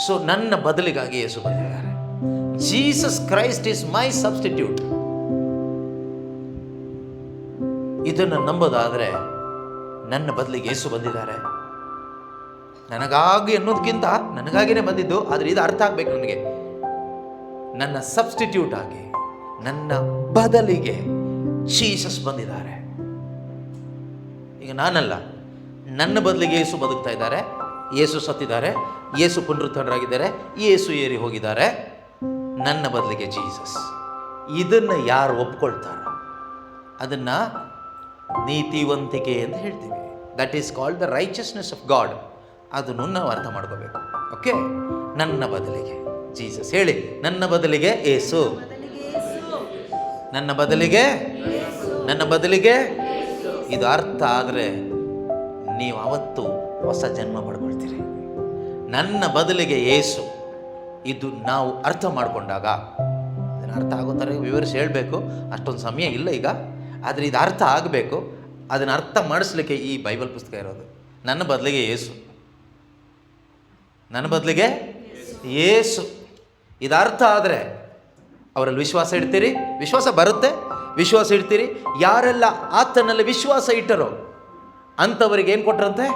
ಸೊ ನನ್ನ ಬದಲಿಗಾಗಿ ಯೇಸು ಬಂದಿದ್ದಾರೆ. Jesus Christ is my substitute. ಇದನ್ನು ನಂಬೋದಾದರೆ ನನ್ನ ಬದಲಿಗೆ ಯೇಸು ಬಂದಿದ್ದಾರೆ. ನನಗಾಗಿ ಅನ್ನೋದಕ್ಕಿಂತ ನನಗಾಗಿನೇ ಬಂದಿದ್ದು, ಆದರೆ ಇದು ಅರ್ಥ ಆಗಬೇಕು ನನಗೆ. ನನ್ನ ಸಬ್ಸ್ಟಿಟ್ಯೂಟ್ ಆಗಿ ನನ್ನ ಬದಲಿಗೆ ಜೀಸಸ್ ಬಂದಿದ್ದಾರೆ. ಈಗ ನಾನಲ್ಲ, ನನ್ನ ಬದಲಿಗೆ ಯೇಸು ಬದುಕ್ತಾ ಇದ್ದಾರೆ, ಯೇಸು ಸತ್ತಿದ್ದಾರೆ, ಯೇಸು ಪುನರುತ್ಥಾನರಾಗಿದ್ದಾರೆ, ಯೇಸು ಏರಿ ಹೋಗಿದ್ದಾರೆ. ನನ್ನ ಬದಲಿಗೆ ಜೀಸಸ್. ಇದನ್ನು ಯಾರು ಒಪ್ಕೊಳ್ತಾರೋ ಅದನ್ನು ನೀತಿವಂತಿಕೆ ಅಂತ ಹೇಳ್ತೀವಿ. That is called the righteousness of god. ಅದನ್ನು ನಾವು ಅರ್ಥ ಮಾಡ್ಕೋಬೇಕು. ಓಕೆ, ನನ್ನ ಬದಲಿಗೆ ಜೀಸಸ್. ಹೇಳಿ, ನನ್ನ ಬದಲಿಗೆ ಯೇಸು, ನನ್ನ ಬದಲಿಗೆ, ನನ್ನ ಬದಲಿಗೆ. ಇದು ಅರ್ಥ ಆದರೆ ನೀವು ಅವತ್ತು ಹೊಸ ಜನ್ಮ ಪಡ್ಕೊಳ್ತೀರಿ. ನನ್ನ ಬದಲಿಗೆ ಯೇಸು, ಇದು ನಾವು ಅರ್ಥ ಮಾಡಿಕೊಂಡಾಗ, ಅದನ್ನು ಅರ್ಥ ಆಗೋ ಥರ ವಿವರಿಸಿ ಹೇಳಬೇಕು, ಅಷ್ಟೊಂದು ಸಮಯ ಇಲ್ಲ ಈಗ. ಆದರೆ ಇದು ಅರ್ಥ ಆಗಬೇಕು. ಅದನ್ನು ಅರ್ಥ ಮಾಡಿಸ್ಲಿಕ್ಕೆ ಈ ಬೈಬಲ್ ಪುಸ್ತಕ ಇರೋದು. ನನ್ನ ಬದಲಿಗೆ ಯೇಸು, ನನ್ನ ಬದಲಿಗೆ ಯೇಸು. ಇದು ಅರ್ಥ ಆದರೆ ಅವರಲ್ಲಿ ವಿಶ್ವಾಸ ಇಡ್ತೀರಿ, ವಿಶ್ವಾಸ ಬರುತ್ತೆ, ವಿಶ್ವಾಸ ಇಡ್ತೀರಿ. ಯಾರೆಲ್ಲ ಆತನಲ್ಲಿ ವಿಶ್ವಾಸ ಇಟ್ಟರೋ ಅಂಥವರಿಗೆ ಏನು ಕೊಟ್ರಂತೆ?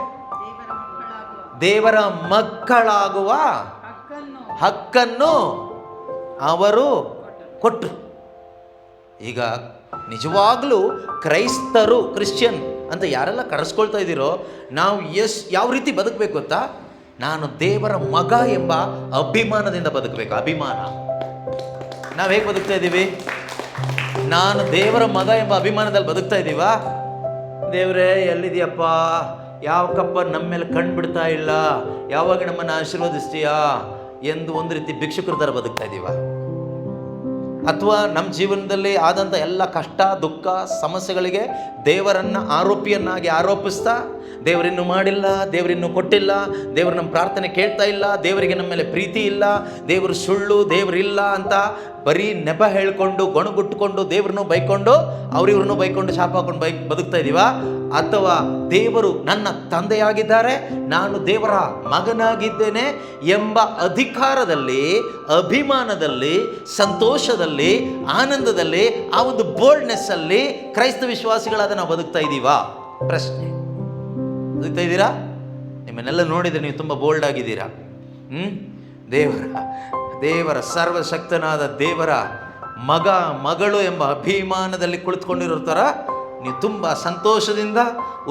ದೇವರ ಮಕ್ಕಳಾಗುವ ಹಕ್ಕನ್ನು ಅವರು ಕೊಟ್ಟರು. ಈಗ ನಿಜವಾಗ್ಲೂ ಕ್ರೈಸ್ತರು, ಕ್ರಿಶ್ಚಿಯನ್ ಅಂತ ಯಾರೆಲ್ಲ ಕರೆಸ್ಕೊಳ್ತಾ ಇದ್ದೀರೋ, ನಾವು ಯಾವ ರೀತಿ ಬದುಕಬೇಕು ಗೊತ್ತಾ? ನಾನು ದೇವರ ಮಗ ಎಂಬ ಅಭಿಮಾನದಿಂದ ಬದುಕಬೇಕು. ಅಭಿಮಾನ. ನಾವು ಹೇಗೆ ಬದುಕ್ತಾ ಇದ್ದೀವಿ? ನಾನು ದೇವರ ಮಗ ಎಂಬ ಅಭಿಮಾನದಲ್ಲಿ ಬದುಕ್ತಾ ಇದ್ದೀವಾ? ದೇವರೇ ಎಲ್ಲಿದೆಯಪ್ಪ, ಯಾವಕ್ಕಪ್ಪ ನಮ್ಮ ಮೇಲೆ ಕಣ್ಣು ಬಿಡ್ತಾ ಇಲ್ಲ, ಯಾವಾಗ ನಮ್ಮನ್ನು ಆಶೀರ್ವದಿಸ್ತೀಯಾ ಎಂದು ಒಂದು ರೀತಿ ಭಿಕ್ಷುಕರ ಥರ ಬದುಕ್ತಾ ಇದ್ದೀವ? ಅಥವಾ ನಮ್ಮ ಜೀವನದಲ್ಲಿ ಆದಂಥ ಎಲ್ಲ ಕಷ್ಟ, ದುಃಖ, ಸಮಸ್ಯೆಗಳಿಗೆ ದೇವರನ್ನು ಆರೋಪಿಯನ್ನಾಗಿ ಆರೋಪಿಸ್ತಾ, ದೇವರಿನ್ನೂ ಮಾಡಿಲ್ಲ, ದೇವರಿನ್ನೂ ಕೊಟ್ಟಿಲ್ಲ, ದೇವರು ನಮ್ಮ ಪ್ರಾರ್ಥನೆ ಕೇಳ್ತಾ ಇಲ್ಲ, ದೇವರಿಗೆ ನಮ್ಮ ಮೇಲೆ ಪ್ರೀತಿ ಇಲ್ಲ, ದೇವರು ಸುಳ್ಳು, ದೇವರಿಲ್ಲ ಅಂತ ಬರೀ ನೆಪ ಹೇಳ್ಕೊಂಡು, ಗೊಣಗುಟ್ಕೊಂಡು, ದೇವ್ರನ್ನೂ ಬೈಕೊಂಡು, ಅವ್ರಿವ್ರನ್ನೂ ಬೈಕೊಂಡು, ಶಾಪ ಹಾಕೊಂಡು ಬದುಕ್ತಾ ಇದ್ದೀವ? ಅಥವಾ ದೇವರು ನನ್ನ ತಂದೆಯಾಗಿದ್ದಾರೆ, ನಾನು ದೇವರ ಮಗನಾಗಿದ್ದೇನೆ ಎಂಬ ಅಧಿಕಾರದಲ್ಲಿ, ಅಭಿಮಾನದಲ್ಲಿ, ಸಂತೋಷದಲ್ಲಿ, ಆನಂದದಲ್ಲಿ, ಆ ಒಂದು ಬೋಲ್ಡ್ನೆಸ್ಸಲ್ಲಿ ಕ್ರೈಸ್ತ ವಿಶ್ವಾಸಿಗಳಾದ ನಾವು ಬದುಕ್ತಾ ಇದ್ದೀವಾ? ಪ್ರಶ್ನೆ. ಬದುಕ್ತಾ ಇದ್ದೀರಾ? ನಿಮ್ಮನ್ನೆಲ್ಲ ನೋಡಿದರೆ ನೀವು ತುಂಬ ಬೋಲ್ಡ್ ಆಗಿದ್ದೀರಾ. ದೇವರ ಸರ್ವಶಕ್ತನಾದ ದೇವರ ಮಗ, ಮಗಳು ಎಂಬ ಅಭಿಮಾನದಲ್ಲಿ ಕುಳಿತುಕೊಂಡಿರೋ ಥರ ನೀವು ತುಂಬ ಸಂತೋಷದಿಂದ,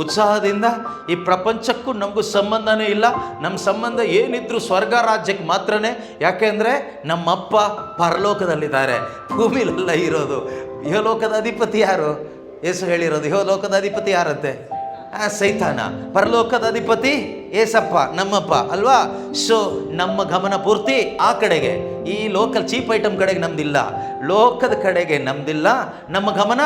ಉತ್ಸಾಹದಿಂದ, ಈ ಪ್ರಪಂಚಕ್ಕೂ ನಮಗೂ ಸಂಬಂಧನೇ ಇಲ್ಲ, ನಮ್ಮ ಸಂಬಂಧ ಏನಿದ್ರು ಸ್ವರ್ಗ ರಾಜ್ಯಕ್ಕೆ ಮಾತ್ರನೇ. ಯಾಕೆಂದರೆ ನಮ್ಮಪ್ಪ ಪರಲೋಕದಲ್ಲಿದ್ದಾರೆ, ಭೂಮಿಲೆಲ್ಲ ಇರೋದು. ಇಹಲೋಕದ ಅಧಿಪತಿ ಯಾರು? ಯೇಸು ಹೇಳಿರೋದು ಇಹಲೋಕದ ಅಧಿಪತಿ ಯಾರಂತೆ? ಸೈತಾನ. ಪರಲೋಕದ ಅಧಿಪತಿ ಏಸಪ್ಪ, ನಮ್ಮಪ್ಪ ಅಲ್ವಾ? ಸೊ ನಮ್ಮ ಗಮನ ಪೂರ್ತಿ ಆ ಕಡೆಗೆ, ಈ ಲೋಕಲ್ ಚೀಪ್ ಐಟಮ್ ಕಡೆಗೆ ನಮ್ದಿಲ್ಲ, ಲೋಕದ ಕಡೆಗೆ ನಮ್ದಿಲ್ಲ. ನಮ್ಮ ಗಮನ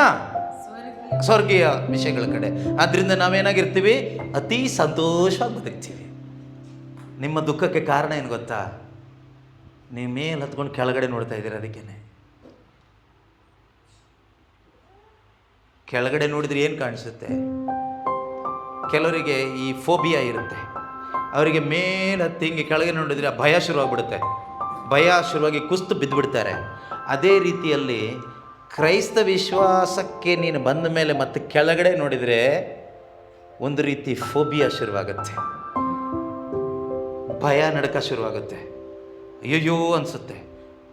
ಸ್ವರ್ಗೀಯ ವಿಷಯಗಳ ಕಡೆ. ಆದ್ದರಿಂದ ನಾವೇನಾಗಿರ್ತೀವಿ? ಅತಿ ಸಂತೋಷವಾಗಿ ಬದುಕ್ತೀವಿ. ನಿಮ್ಮ ದುಃಖಕ್ಕೆ ಕಾರಣ ಏನು ಗೊತ್ತಾ? ನೀವು ಮೇಲೆ ಹತ್ಕೊಂಡು ಕೆಳಗಡೆ ನೋಡ್ತಾ ಇದ್ದೀರ. ಅದಕ್ಕೇನೆ ಕೆಳಗಡೆ ನೋಡಿದ್ರೆ ಏನು ಕಾಣಿಸುತ್ತೆ? ಕೆಲವರಿಗೆ ಈ ಫೋಬಿಯಾ ಇರುತ್ತೆ, ಅವರಿಗೆ ಮೇಲೆ ಹತ್ತಿ ಹಿಂಗೆ ಕೆಳಗೆ ನೋಡಿದರೆ ಭಯ ಶುರುವಾಗ್ಬಿಡುತ್ತೆ, ಭಯ ಶುರುವಾಗಿ ಕುಸ್ತು ಬಿದ್ದುಬಿಡ್ತಾರೆ. ಅದೇ ರೀತಿಯಲ್ಲಿ ಕ್ರೈಸ್ತ ವಿಶ್ವಾಸಕ್ಕೆ ನೀನು ಬಂದ ಮೇಲೆ ಮತ್ತೆ ಕೆಳಗಡೆ ನೋಡಿದರೆ ಒಂದು ರೀತಿ ಫೋಬಿಯಾ ಶುರುವಾಗುತ್ತೆ, ಭಯ ನಡಕ ಶುರುವಾಗುತ್ತೆ, ಅಯ್ಯಯ್ಯೋ ಅನಿಸುತ್ತೆ,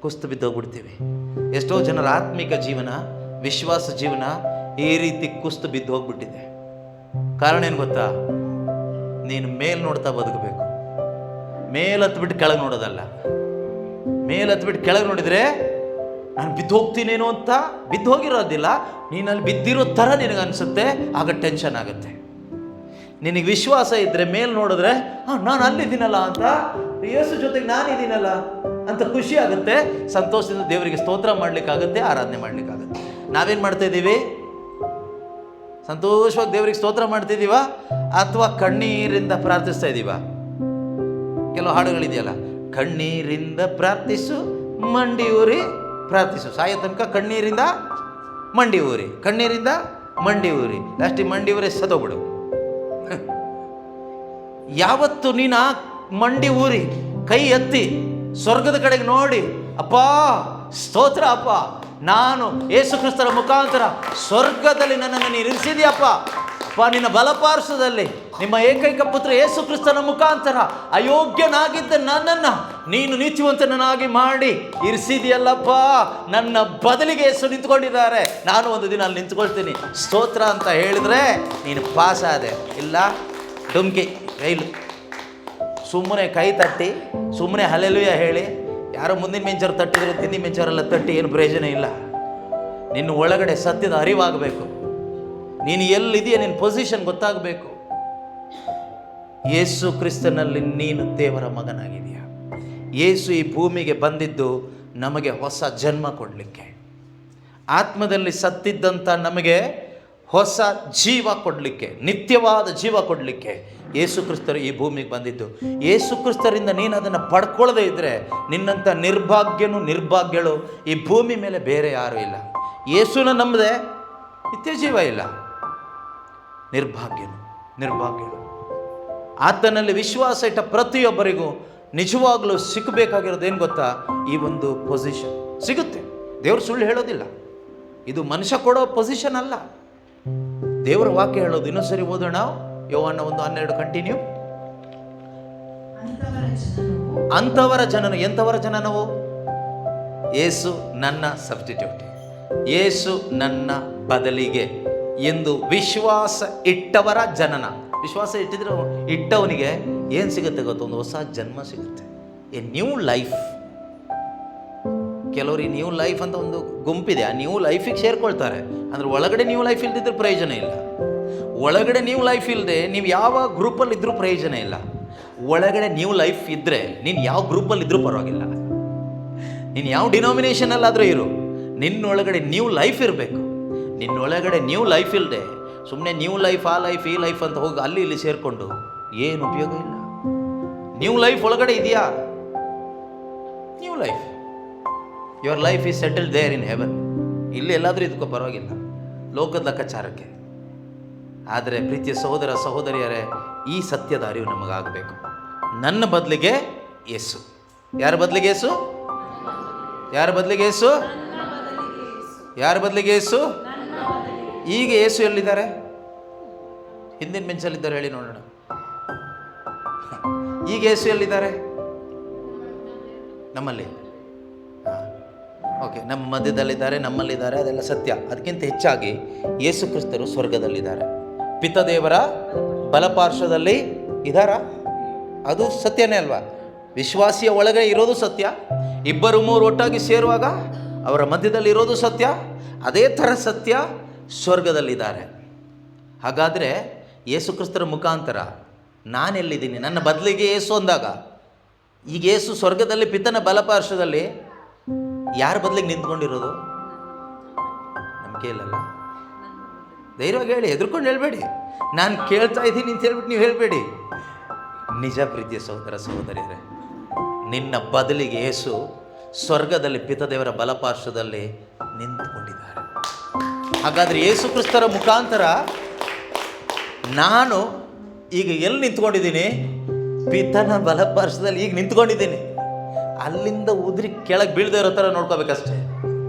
ಕುಸ್ತು ಬಿದ್ದೋಗ್ಬಿಡ್ತೀವಿ. ಎಷ್ಟೋ ಜನರ ಆತ್ಮಿಕ ಜೀವನ, ವಿಶ್ವಾಸ ಜೀವನ ಈ ರೀತಿ ಕುಸ್ತು ಬಿದ್ದು ಹೋಗ್ಬಿಟ್ಟಿದೆ. ಕಾರಣ ಏನು ಗೊತ್ತಾ? ನೀನು ಮೇಲ್ ನೋಡ್ತಾ ಬದುಕಬೇಕು, ಮೇಲ್ ಹತ್ಬಿಟ್ಟು ಕೆಳಗೆ ನೋಡೋದಲ್ಲ. ಮೇಲ್ ಹತ್ಬಿಟ್ಟು ಕೆಳಗೆ ನೋಡಿದರೆ ನಾನು ಬಿದ್ದು ಹೋಗ್ತೀನೇನೋ ಅಂತ ಬಿದ್ದು ಹೋಗಿರೋದಿಲ್ಲ, ನೀನಲ್ಲಿ ಬಿದ್ದಿರೋ ಥರ ನಿನಗೆ ಅನಿಸುತ್ತೆ, ಆಗ ಟೆನ್ಷನ್ ಆಗುತ್ತೆ. ನಿನಗೆ ವಿಶ್ವಾಸ ಇದ್ದರೆ ಮೇಲ್ ನೋಡಿದ್ರೆ ನಾನು ಅಲ್ಲಿದ್ದೀನಲ್ಲ ಅಂತ, ಯೇಸು ಜೊತೆಗೆ ನಾನಿದ್ದೀನಲ್ಲ ಅಂತ ಖುಷಿ ಆಗುತ್ತೆ, ಸಂತೋಷದಿಂದ ದೇವರಿಗೆ ಸ್ತೋತ್ರ ಮಾಡಲಿಕ್ಕಾಗುತ್ತೆ, ಆರಾಧನೆ ಮಾಡಲಿಕ್ಕಾಗುತ್ತೆ. ನಾವೇನು ಮಾಡ್ತಾ ಇದ್ದೀವಿ? ಸಂತೋಷವಾಗಿ ದೇವರಿಗೆ ಸ್ತೋತ್ರ ಮಾಡ್ತಿದ್ದೀವ ಅಥವಾ ಕಣ್ಣೀರಿಂದ ಪ್ರಾರ್ಥಿಸ್ತಾ ಇದ್ದೀವ? ಕೆಲವು ಹಾಡುಗಳಿದೆಯಲ್ಲ, ಕಣ್ಣೀರಿಂದ ಪ್ರಾರ್ಥಿಸು, ಮಂಡಿ ಊರಿ ಪ್ರಾರ್ಥಿಸು, ಸಾಯೋ ತನಕ ಕಣ್ಣೀರಿಂದ ಮಂಡಿ ಊರಿ, ಕಣ್ಣೀರಿಂದ ಮಂಡಿ ಊರಿ, ಲಾಸ್ಟಿಗೆ ಮಂಡಿ ಊರಿ ಸತ್ತೋಗ್ಬಿಡು. ಯಾವತ್ತು ನೀನು ಮಂಡಿ ಊರಿ ಕೈ ಎತ್ತಿ ಸ್ವರ್ಗದ ಕಡೆಗೆ ನೋಡಿ ಅಪ್ಪ ಸ್ತೋತ್ರ ಅಪ್ಪ, ನಾನು ಯೇಸು ಕ್ರಿಸ್ತರ ಮುಖಾಂತರ ಸ್ವರ್ಗದಲ್ಲಿ ನನ್ನನ್ನು ನೀನು ಇರಿಸಿದೆಯಪ್ಪ. ಅಪ್ಪ, ನಿನ್ನ ಬಲಪಾರ್ಶ್ವದಲ್ಲಿ ನಿಮ್ಮ ಏಕೈಕ ಪುತ್ರ ಯೇಸು ಕ್ರಿಸ್ತನ ಮುಖಾಂತರ ಅಯೋಗ್ಯನಾಗಿದ್ದ ನನ್ನನ್ನು ನೀನು ನೀತಿವಂತನನ್ನಾಗಿ ಮಾಡಿ ಇರಿಸಿದೆಯಲ್ಲಪ್ಪ. ನನ್ನ ಬದಲಿಗೆ ಯೇಸು ನಿಂತ್ಕೊಂಡಿದ್ದಾರೆ, ನಾನು ಒಂದು ದಿನ ಅಲ್ಲಿ ನಿಂತ್ಕೊಳ್ತೀನಿ. ಸ್ತೋತ್ರ ಅಂತ ಹೇಳಿದ್ರೆ ನೀನು ಪಾಸ್ ಆದೆ. ಇಲ್ಲ ಡುಮ್ಕಿ ರೈಲು, ಸುಮ್ಮನೆ ಕೈ ತಟ್ಟಿ ಸುಮ್ಮನೆ ಹಲ್ಲೆಲೂಯಾ ಹೇಳಿ ಯಾರೋ ಮುಂದಿನ ಮೆಂಚರು ತಟ್ಟಿದ್ರು ಹಿಂದಿನ ಮೆಂಚರೆಲ್ಲ ತಟ್ಟಿ ಏನು ಪ್ರಯೋಜನ ಇಲ್ಲ. ನಿನ್ನ ಒಳಗಡೆ ಸತ್ಯದ ಅರಿವಾಗಬೇಕು. ನೀನು ಎಲ್ಲಿದೆಯಾ, ನಿನ್ನ ಪೊಸಿಷನ್ ಗೊತ್ತಾಗಬೇಕು. ಯೇಸು ಕ್ರಿಸ್ತನಲ್ಲಿ ನೀನು ದೇವರ ಮಗನಾಗಿದೆಯಾ. ಯೇಸು ಈ ಭೂಮಿಗೆ ಬಂದಿದ್ದು ನಮಗೆ ಹೊಸ ಜನ್ಮ ಕೊಡಲಿಕ್ಕೆ, ಆತ್ಮದಲ್ಲಿ ಸತ್ತಿದ್ದಂಥ ನಮಗೆ ಹೊಸ ಜೀವ ಕೊಡಲಿಕ್ಕೆ, ನಿತ್ಯವಾದ ಜೀವ ಕೊಡಲಿಕ್ಕೆ ಯೇಸು ಕ್ರಿಸ್ತರು ಈ ಭೂಮಿಗೆ ಬಂದಿದ್ದು. ಯೇಸು ಕ್ರಿಸ್ತರಿಂದ ನೀನು ಅದನ್ನು ಪಡ್ಕೊಳ್ಳದೇ ಇದ್ದರೆ ನಿನ್ನಂಥ ನಿರ್ಭಾಗ್ಯಳು ಈ ಭೂಮಿ ಮೇಲೆ ಬೇರೆ ಯಾರೂ ಇಲ್ಲ. ಯೇಸುನ ನಂಬದೆ ನಿತ್ಯ ಜೀವ ಇಲ್ಲ. ನಿರ್ಭಾಗ್ಯನು ಆತನಲ್ಲಿ ವಿಶ್ವಾಸ ಇಟ್ಟ ಪ್ರತಿಯೊಬ್ಬರಿಗೂ ನಿಜವಾಗ್ಲೂ ಸಿಕ್ಕಬೇಕಾಗಿರೋದು ಏನು ಗೊತ್ತಾ? ಈ ಒಂದು ಪೊಸಿಷನ್ ಸಿಗುತ್ತೆ. ದೇವರು ಸುಳ್ಳು ಹೇಳೋದಿಲ್ಲ. ಇದು ಮನುಷ್ಯ ಕೊಡೋ ಪೊಸಿಷನ್ ಅಲ್ಲ, ದೇವರ ವಾಕ್ಯ ಹೇಳೋದು. ಇನ್ನೊಂದು ಸರಿ ಓದೋಣ, ಯೋಹಾನ 1:12 ಕಂಟಿನ್ಯೂ. ಅಂಥವರ ಜನನು, ಎಂಥವರ ಜನ ನಾವು? ಯೇಸು ನನ್ನ ಸಬ್ಸ್ಟಿಟ್ಯೂಟ್, ಯೇಸು ನನ್ನ ಬದಲಿಗೆ ಎಂದು ವಿಶ್ವಾಸ ಇಟ್ಟವರ ಜನನ. ವಿಶ್ವಾಸ ಇಟ್ಟವನಿಗೆ ಏನು ಸಿಗುತ್ತೆ ಗೊತ್ತ? ಒಂದು ಹೊಸ ಜನ್ಮ ಸಿಗುತ್ತೆ, ಎ ನ್ಯೂ ಲೈಫ್. ಕೆಲವರು ಈ ನ್ಯೂ ಲೈಫ್ ಅಂತ ಒಂದು ಗುಂಪಿದೆ, ಆ ನ್ಯೂ ಲೈಫಿಗೆ ಸೇರ್ಕೊಳ್ತಾರೆ. ಅಂದರೆ ಒಳಗಡೆ ನ್ಯೂ ಲೈಫ್ ಇಲ್ದಿದ್ರೆ ಪ್ರಯೋಜನ ಇಲ್ಲ. ಒಳಗಡೆ ನ್ಯೂ ಲೈಫ್ ಇಲ್ಲದೆ ನೀವು ಯಾವ ಗ್ರೂಪಲ್ಲಿ ಇದ್ರೂ ಪ್ರಯೋಜನ ಇಲ್ಲ. ಒಳಗಡೆ ನ್ಯೂ ಲೈಫ್ ಇದ್ದರೆ ನೀನು ಯಾವ ಗ್ರೂಪಲ್ಲಿ ಇದ್ರೂ ಪರವಾಗಿಲ್ಲ, ನೀನು ಯಾವ ಡಿನಾಮಿನೇಷನಲ್ಲಾದರೂ ಇರು, ನಿನ್ನೊಳಗಡೆ ನ್ಯೂ ಲೈಫ್ ಇರಬೇಕು. ನಿನ್ನೊಳಗಡೆ ನ್ಯೂ ಲೈಫ್ ಇಲ್ಲದೆ ಸುಮ್ಮನೆ ನ್ಯೂ ಲೈಫ್, ಆ ಲೈಫ್, ಈ ಲೈಫ್ ಅಂತ ಹೋಗಿ ಅಲ್ಲಿ ಇಲ್ಲಿ ಸೇರಿಕೊಂಡು ಏನು ಉಪಯೋಗ ಇಲ್ಲ. ನ್ಯೂ ಲೈಫ್ ಒಳಗಡೆ ಇದೆಯಾ? New life, your life is settled there in heaven. ಇಲ್ಲಿ ಎಲ್ಲಾದರೂ ಇದಕ್ಕೂ ಪರವಾಗಿಲ್ಲ, ಲೋಕದ ಲೆಕ್ಕಾಚಾರಕ್ಕೆ. ಆದರೆ ಪ್ರೀತಿಯ ಸಹೋದರ ಸಹೋದರಿಯರೇ, ಈ ಸತ್ಯದ ಅರಿವು ನಮಗಾಗಬೇಕು. ನನ್ನ ಬದಲಿಗೆ ಯೇಸು. ಯಾರ ಬದಲಿಗೆ ಯೇಸು? ಯಾರ ಬದಲಿಗೆ ಯೇಸು? ಯಾರ ಬದಲಿಗೆ ಯೇಸು? ಈಗ ಯೇಸು ಎಲ್ಲಿದ್ದಾರೆ? ಹಿಂದಿನ ಬೆಂಚಲ್ಲಿದ್ದಾರೆ, ಹೇಳಿ ನೋಡೋಣ. ಈಗ ಯೇಸು ಎಲ್ಲಿದ್ದಾರೆ? ನಮ್ಮಲ್ಲಿ. ಓಕೆ, ನಮ್ಮ ಮಧ್ಯದಲ್ಲಿದ್ದಾರೆ, ನಮ್ಮಲ್ಲಿದ್ದಾರೆ, ಅದೆಲ್ಲ ಸತ್ಯ. ಅದಕ್ಕಿಂತ ಹೆಚ್ಚಾಗಿ ಯೇಸು ಕ್ರಿಸ್ತರು ಸ್ವರ್ಗದಲ್ಲಿದ್ದಾರೆ, ಪಿತದೇವರ ಬಲಪಾರ್ಶ್ವದಲ್ಲಿ ಇದ್ದಾರಾ? ಅದು ಸತ್ಯನೇ ಅಲ್ವಾ? ವಿಶ್ವಾಸಿಯ ಒಳಗೆ ಇರೋದು ಸತ್ಯ. 2-3 ಒಟ್ಟಾಗಿ ಸೇರುವಾಗ ಅವರ ಮಧ್ಯದಲ್ಲಿ ಇರೋದು ಸತ್ಯ. ಅದೇ ಥರ ಸತ್ಯ ಸ್ವರ್ಗದಲ್ಲಿದ್ದಾರೆ. ಹಾಗಾದರೆ ಯೇಸು ಕ್ರಿಸ್ತರ ಮುಖಾಂತರ ನಾನೆಲ್ಲಿದ್ದೀನಿ? ನನ್ನ ಬದಲಿಗೆ ಯೇಸು ಅಂದಾಗ ಈಗ ಯೇಸು ಸ್ವರ್ಗದಲ್ಲಿ ಪಿತನ ಬಲಪಾರ್ಶ್ವದಲ್ಲಿ ಯಾರ ಬದಲಿಗೆ ನಿಂತ್ಕೊಂಡಿರೋದು? ನಂಬಿಕೆ ಇಲ್ಲಲ್ಲ? ಧೈರ್ಯವಾಗಿ ಹೇಳಿ, ಹೆದರ್ಕೊಂಡು ಹೇಳಬೇಡಿ. ನಾನು ಕೇಳ್ತಾ ಇದ್ದೀನಿ ಅಂತ ಹೇಳ್ಬಿಟ್ಟು ನೀವು ಹೇಳಬೇಡಿ. ನಿಜ ಪ್ರೀತಿಯ ಸಹೋದರ ಸಹೋದರಿಯರೇ, ನಿನ್ನ ಬದಲಿಗೆ ಯೇಸು ಸ್ವರ್ಗದಲ್ಲಿ ಪಿತದೇವರ ಬಲಪಾರ್ಶ್ವದಲ್ಲಿ ನಿಂತುಕೊಂಡಿದ್ದಾರೆ. ಹಾಗಾದರೆ ಯೇಸು ಕ್ರಿಸ್ತರ ಮುಖಾಂತರ ನಾನು ಈಗ ಎಲ್ಲಿ ನಿಂತ್ಕೊಂಡಿದ್ದೀನಿ? ಪಿತನ ಬಲಪಾರ್ಶ್ವದಲ್ಲಿ ಈಗ ನಿಂತ್ಕೊಂಡಿದ್ದೀನಿ. ಅಲ್ಲಿಂದ ಉದುರಿ ಕೆಳಗೆ ಬೀಳದೆ ಇರೋ ಥರ ನೋಡ್ಕೋಬೇಕಷ್ಟೆ.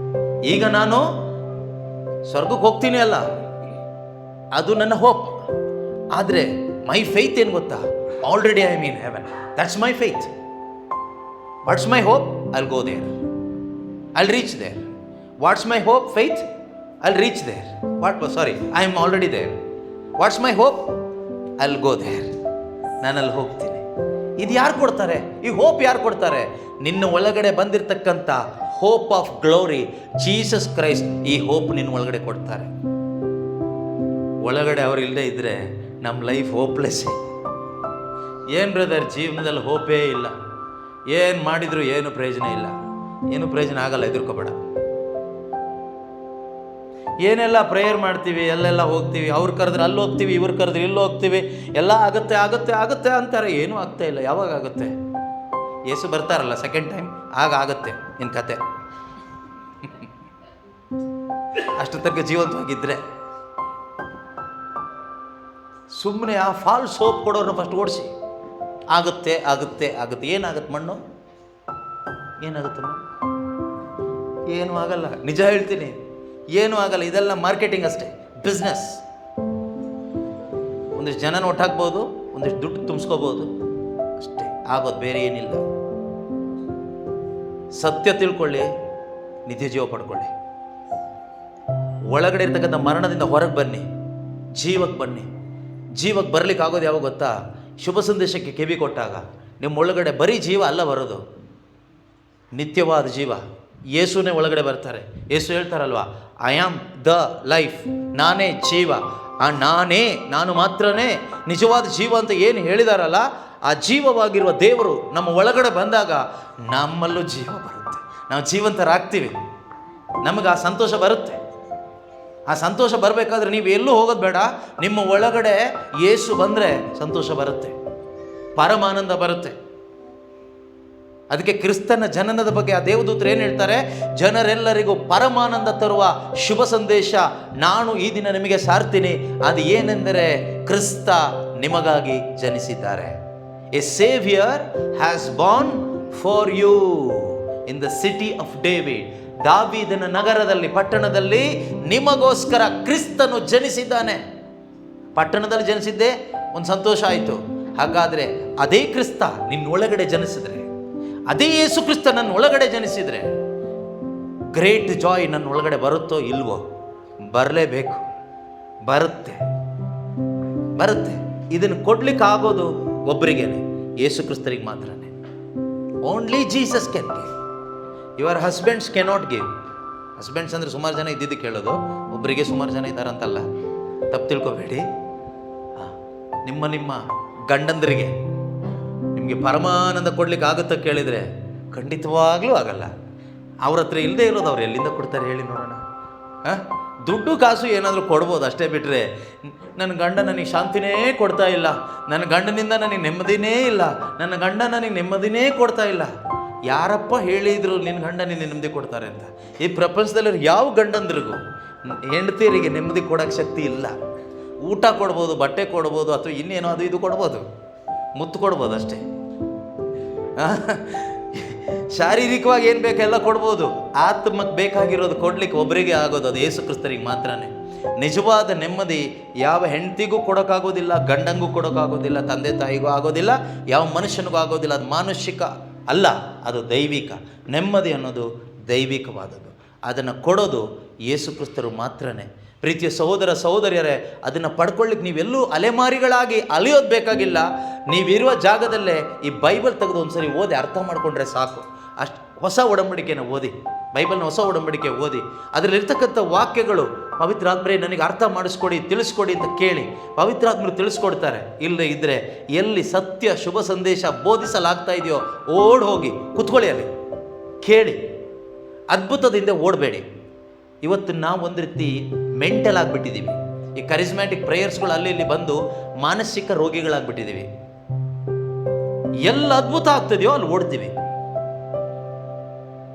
ಈಗ ನಾನು ಸ್ವರ್ಗಕ್ಕೆ ಹೋಗ್ತೀನಿ ಅಲ್ಲ, ಅದು ನನ್ನ ಹೋಪ್. ಆದರೆ ಮೈ ಫೇತ್ ಏನು ಗೊತ್ತಾ? Already I am in heaven. That's my faith. What's my hope? I'll go there, I'll reach there. What's my hope? Faith, I'll reach there. I am already there. What's my hope? I'll go there. ನಾನಲ್ಲಿ ಹೋಗ್ತೀನಿ. ಇದು ಯಾರು ಕೊಡ್ತಾರೆ? ಈ hope ಯಾರು ಕೊಡ್ತಾರೆ? ನಿನ್ನ ಒಳಗಡೆ ಬಂದಿರತಕ್ಕಂಥ hope of glory, Jesus Christ. ಈ ಹೋಪ್ ನಿನ್ನ ಒಳಗಡೆ ಕೊಡ್ತಾರೆ. ಒಳಗಡೆ ಅವ್ರು ಇಲ್ಲದೆ ಇದ್ದರೆ ನಮ್ಮ ಲೈಫ್ ಹೋಪ್ಲೆಸ್. ಏನು ಬ್ರದರ್, ಜೀವನದಲ್ಲಿ ಹೋಪೇ ಇಲ್ಲ, ಏನು ಮಾಡಿದರೂ ಏನು ಪ್ರಯೋಜನ ಇಲ್ಲ. ಏನು ಪ್ರಯೋಜನ ಆಗಲ್ಲ, ಹೆದರ್ಕೋಬೇಡ. ಏನೆಲ್ಲ ಪ್ರೇಯರ್ ಮಾಡ್ತೀವಿ, ಎಲ್ಲೆಲ್ಲ ಹೋಗ್ತೀವಿ, ಅವ್ರು ಕರೆದ್ರೆ ಅಲ್ಲಿ ಹೋಗ್ತೀವಿ, ಇವ್ರು ಕರೆದ್ರೆ ಇಲ್ಲಿ ಹೋಗ್ತೀವಿ, ಎಲ್ಲ ಆಗುತ್ತೆ ಆಗುತ್ತೆ ಆಗುತ್ತೆ ಅಂತಾರೆ. ಏನೂ ಆಗ್ತಾ ಇಲ್ಲ. ಯಾವಾಗ ಆಗುತ್ತೆ? ಯೇಸು ಬರ್ತಾರಲ್ಲ ಸೆಕೆಂಡ್ ಟೈಮ್, ಆಗ ಆಗುತ್ತೆ ನಿನ್ನ ಕತೆ. ಅಷ್ಟು ತನಕ ಜೀವಂತವಾಗಿದ್ದರೆ. ಸುಮ್ಮನೆ ಆ ಫಾಲ್ಸ್ ಹೋಪ್ ಕೊಡೋರನ್ನ ಫಸ್ಟ್ ಓಡಿಸಿ. ಆಗುತ್ತೆ ಆಗುತ್ತೆ ಆಗುತ್ತೆ. ಏನಾಗುತ್ತೆ? ಮಣ್ಣು ಏನಾಗುತ್ತಮ್ಮ? ಏನೂ ಆಗಲ್ಲ. ನಿಜ ಹೇಳ್ತೀನಿ, ಏನೂ ಆಗಲ್ಲ. ಇದೆಲ್ಲ ಮಾರ್ಕೆಟಿಂಗ್ ಅಷ್ಟೇ, ಬಿಸ್ನೆಸ್. ಒಂದಿಷ್ಟು ಜನನ ಒಟ್ಟಾಕ್ಬೋದು, ಒಂದಿಷ್ಟು ದುಡ್ಡು ತುಂಬಿಸ್ಕೋಬೋದು ಅಷ್ಟೇ, ಆಗೋದು ಬೇರೆ ಏನಿಲ್ಲ. ಸತ್ಯ ತಿಳ್ಕೊಳ್ಳಿ, ನಿತ್ಯ ಜೀವ ಪಡ್ಕೊಳ್ಳಿ. ಒಳಗಡೆ ಇರ್ತಕ್ಕಂಥ ಮರಣದಿಂದ ಹೊರಗೆ ಬನ್ನಿ, ಜೀವಕ್ಕೆ ಬನ್ನಿ. ಜೀವಕ್ಕೆ ಬರಲಿಕ್ಕೆ ಆಗೋದು ಯಾವಾಗ ಗೊತ್ತಾ? ಶುಭ ಸಂದೇಶಕ್ಕೆ ಕಿವಿ ಕೊಟ್ಟಾಗ. ನಿಮ್ಮ ಒಳಗಡೆ ಬರೀ ಜೀವ ಅಲ್ಲ ಬರೋದು, ನಿತ್ಯವಾದ ಜೀವ. ಯೇಸುನೇ ಒಳಗಡೆ ಬರ್ತಾರೆ. ಯೇಸು ಹೇಳ್ತಾರಲ್ವಾ, ಐ ಆಮ್ ದ ಲೈಫ್, ನಾನೇ ಜೀವ. ಆ ನಾನೇ, ನಾನು ಮಾತ್ರನೇ ನಿಜವಾದ ಜೀವ ಅಂತ ಏನು ಹೇಳಿದಾರಲ್ಲ, ಆ ಜೀವವಾಗಿರುವ ದೇವರು ನಮ್ಮ ಒಳಗಡೆ ಬಂದಾಗ ನಮ್ಮಲ್ಲೂ ಜೀವ ಬರುತ್ತೆ, ನಾವು ಜೀವಂತರಾಗ್ತೀವಿ, ನಮಗೆ ಆ ಸಂತೋಷ ಬರುತ್ತೆ. ಆ ಸಂತೋಷ ಬರಬೇಕಾದ್ರೆ ನೀವು ಎಲ್ಲೂ ಹೋಗೋದು ಬೇಡ, ನಿಮ್ಮ ಒಳಗಡೆ ಯೇಸು ಬಂದರೆ ಸಂತೋಷ ಬರುತ್ತೆ, ಪರಮಾನಂದ ಬರುತ್ತೆ. ಅದಕ್ಕೆ ಕ್ರಿಸ್ತನ ಜನನದ ಬಗ್ಗೆ ಆ ದೇವದೂತರು ಏನು ಹೇಳ್ತಾರೆ? ಜನರೆಲ್ಲರಿಗೂ ಪರಮಾನಂದ ತರುವ ಶುಭ ಸಂದೇಶ ನಾನು ಈ ದಿನ ನಿಮಗೆ ಸಾರ್ತೀನಿ. ಅದು ಏನೆಂದರೆ, ಕ್ರಿಸ್ತ ನಿಮಗಾಗಿ ಜನಿಸಿದ್ದಾರೆ. A saviour has born for you in the city of David. ದಾವೀದನ ನಗರದಲ್ಲಿ, ಪಟ್ಟಣದಲ್ಲಿ ನಿಮಗೋಸ್ಕರ ಕ್ರಿಸ್ತನು ಜನಿಸಿದ್ದಾನೆ. ಪಟ್ಟಣದಲ್ಲಿ ಜನಿಸಿದ್ದೇ ಒಂದು ಸಂತೋಷ ಆಯಿತು. ಹಾಗಾದರೆ ಅದೇ ಕ್ರಿಸ್ತ ನಿನ್ನೊಳಗಡೆ ಜನಿಸಿದ್ರೆ, ಅದೇ ಯೇಸು ಕ್ರಿಸ್ತ ನನ್ನ ಒಳಗಡೆ ಜನಿಸಿದರೆ ಗ್ರೇಟ್ ಜಾಯ್ ನನ್ನ ಒಳಗಡೆ ಬರುತ್ತೋ ಇಲ್ವೋ? ಬರಲೇಬೇಕು, ಬರುತ್ತೆ. ಇದನ್ನು ಕೊಡ್ಲಿಕ್ಕೆ ಆಗೋದು ಒಬ್ಬರಿಗೇನೆ, ಯೇಸು ಕ್ರಿಸ್ತರಿಗೆ ಮಾತ್ರನೇ. Only Jesus can give. Your husbands cannot give. Husbands ಅಂದರೆ ಸುಮಾರು ಜನ ಇದ್ದಿದ್ದು ಕೇಳೋದು, ಒಬ್ಬರಿಗೆ ಸುಮಾರು ಜನ ಇದ್ದಾರಂತಲ್ಲ, ತಪ್ಪು ತಿಳ್ಕೊಬೇಡಿ. ನಿಮ್ಮ ಗಂಡಂದರಿಗೆ ನಿಮಗೆ ಪರಮಾನಂದ ಕೊಡ್ಲಿಕ್ಕೆ ಆಗುತ್ತಾ ಕೇಳಿದರೆ ಖಂಡಿತವಾಗ್ಲೂ ಆಗಲ್ಲ. ಅವ್ರ ಹತ್ರ ಇಲ್ಲದೆ ಇರೋದು ಅವ್ರು ಎಲ್ಲಿಂದ ಕೊಡ್ತಾರೆ ಹೇಳಿ ನೋಡೋಣ? ದುಡ್ಡು ಕಾಸು ಏನಾದರೂ ಕೊಡ್ಬೋದು ಅಷ್ಟೇ, ಬಿಟ್ಟರೆ ನನ್ನ ಗಂಡ ನನಗೆ ಶಾಂತಿನೇ ಕೊಡ್ತಾ ಇಲ್ಲ, ನನ್ನ ಗಂಡನಿಂದ ನನಗೆ ನೆಮ್ಮದಿನೇ ಇಲ್ಲ, ನನ್ನ ಗಂಡ ನನಗೆ ನೆಮ್ಮದಿನೇ ಕೊಡ್ತಾ ಇಲ್ಲ. ಯಾರಪ್ಪ ಹೇಳಿದ್ರು ನಿನ್ನ ಗಂಡ ನಿನ್ನ ನೆಮ್ಮದಿ ಕೊಡ್ತಾರೆ ಅಂತ? ಈ ಪ್ರಪಂಚದಲ್ಲಿ ಯಾವ ಗಂಡಂದ್ರಿಗೂ ಹೆಂಡತಿಯರಿಗೆ ನೆಮ್ಮದಿ ಕೊಡೋಕ್ಕೆ ಶಕ್ತಿ ಇಲ್ಲ. ಊಟ ಕೊಡ್ಬೋದು, ಬಟ್ಟೆ ಕೊಡ್ಬೋದು, ಅಥವಾ ಇನ್ನೇನೋ ಅದು ಇದು ಕೊಡ್ಬೋದು, ಮುತ್ತು ಕೊಡ್ಬೋದು ಅಷ್ಟೇ. ಶಾರೀರಿಕವಾಗಿ ಏನು ಬೇಕೆಲ್ಲ ಕೊಡ್ಬೋದು. ಆತ್ಮಕ್ಕೆ ಬೇಕಾಗಿರೋದು ಕೊಡ್ಲಿಕ್ಕೆ ಒಬ್ಬರಿಗೆ ಆಗೋದು, ಅದು ಯೇಸು ಕ್ರಿಸ್ತರಿಗೆ ಮಾತ್ರನೇ. ನಿಜವಾದ ನೆಮ್ಮದಿ ಯಾವ ಹೆಂಡತಿಗೂ ಕೊಡೋಕ್ಕಾಗೋದಿಲ್ಲ, ಗಂಡಂಗೂ ಕೊಡೋಕ್ಕಾಗೋದಿಲ್ಲ, ತಂದೆ ತಾಯಿಗೂ ಆಗೋದಿಲ್ಲ, ಯಾವ ಮನುಷ್ಯನಿಗೂ ಆಗೋದಿಲ್ಲ. ಅದು ಮಾನುಷಿಕ ಅಲ್ಲ, ಅದು ದೈವಿಕ. ನೆಮ್ಮದಿ ಅನ್ನೋದು ದೈವಿಕವಾದದ್ದು. ಅದನ್ನು ಕೊಡೋದು ಯೇಸು ಕ್ರಿಸ್ತರು ಮಾತ್ರನೇ. ಪ್ರೀತಿಯ ಸಹೋದರ ಸಹೋದರಿಯರೇ, ಅದನ್ನು ಪಡ್ಕೊಳ್ಳಿಕ್ಕೆ ನೀವೆಲ್ಲೂ ಅಲೆಮಾರಿಗಳಾಗಿ ಅಲಿಯೋದು ಬೇಕಾಗಿಲ್ಲ. ನೀವಿರುವ ಜಾಗದಲ್ಲೇ ಈ ಬೈಬಲ್ ತೆಗೆದು ಒಂದ್ಸರಿ ಓದಿ ಅರ್ಥ ಮಾಡಿಕೊಂಡ್ರೆ ಸಾಕು. ಅಷ್ಟು ಹೊಸ ಒಡಂಬಡಿಕೆನ ಓದಿ, ಬೈಬಲ್ನ ಹೊಸ ಒಡಂಬಡಿಕೆ ಓದಿ, ಅದರಲ್ಲಿರ್ತಕ್ಕಂಥ ವಾಕ್ಯಗಳು ಪವಿತ್ರಾತ್ಮರೇ ನನಗೆ ಅರ್ಥ ಮಾಡಿಸ್ಕೊಡಿ, ತಿಳಿಸ್ಕೊಡಿ ಅಂತ ಕೇಳಿ ಪವಿತ್ರಾತ್ಮರು ತಿಳಿಸ್ಕೊಡ್ತಾರೆ. ಇಲ್ಲದೆ ಇದ್ದರೆ ಎಲ್ಲಿ ಸತ್ಯ ಶುಭ ಸಂದೇಶ ಬೋಧಿಸಲಾಗ್ತಾ ಇದೆಯೋ ಓಡ್ ಹೋಗಿ ಕುತ್ಕೊಳ್ಳಿ, ಅಲ್ಲಿ ಕೇಳಿ, ಅದ್ಭುತದಿಂದ ಓಡಬೇಡಿ. ಇವತ್ತು ನಾವು ಒಂದು ರೀತಿ ಮೆಂಟಲ್ ಆಗಿಬಿಟ್ಟಿದ್ದೀವಿ. ಈ ಕರಿಸ್ಮ್ಯಾಟಿಕ್ ಪ್ರೇಯರ್ಸ್ಗಳು ಅಲ್ಲಿ ಇಲ್ಲಿ ಬಂದು ಮಾನಸಿಕ ರೋಗಿಗಳಾಗ್ಬಿಟ್ಟಿದ್ದೀವಿ. ಎಲ್ಲ ಅದ್ಭುತ ಆಗ್ತದೆಯೋ ಅಲ್ಲಿ ಓಡ್ತೀವಿ.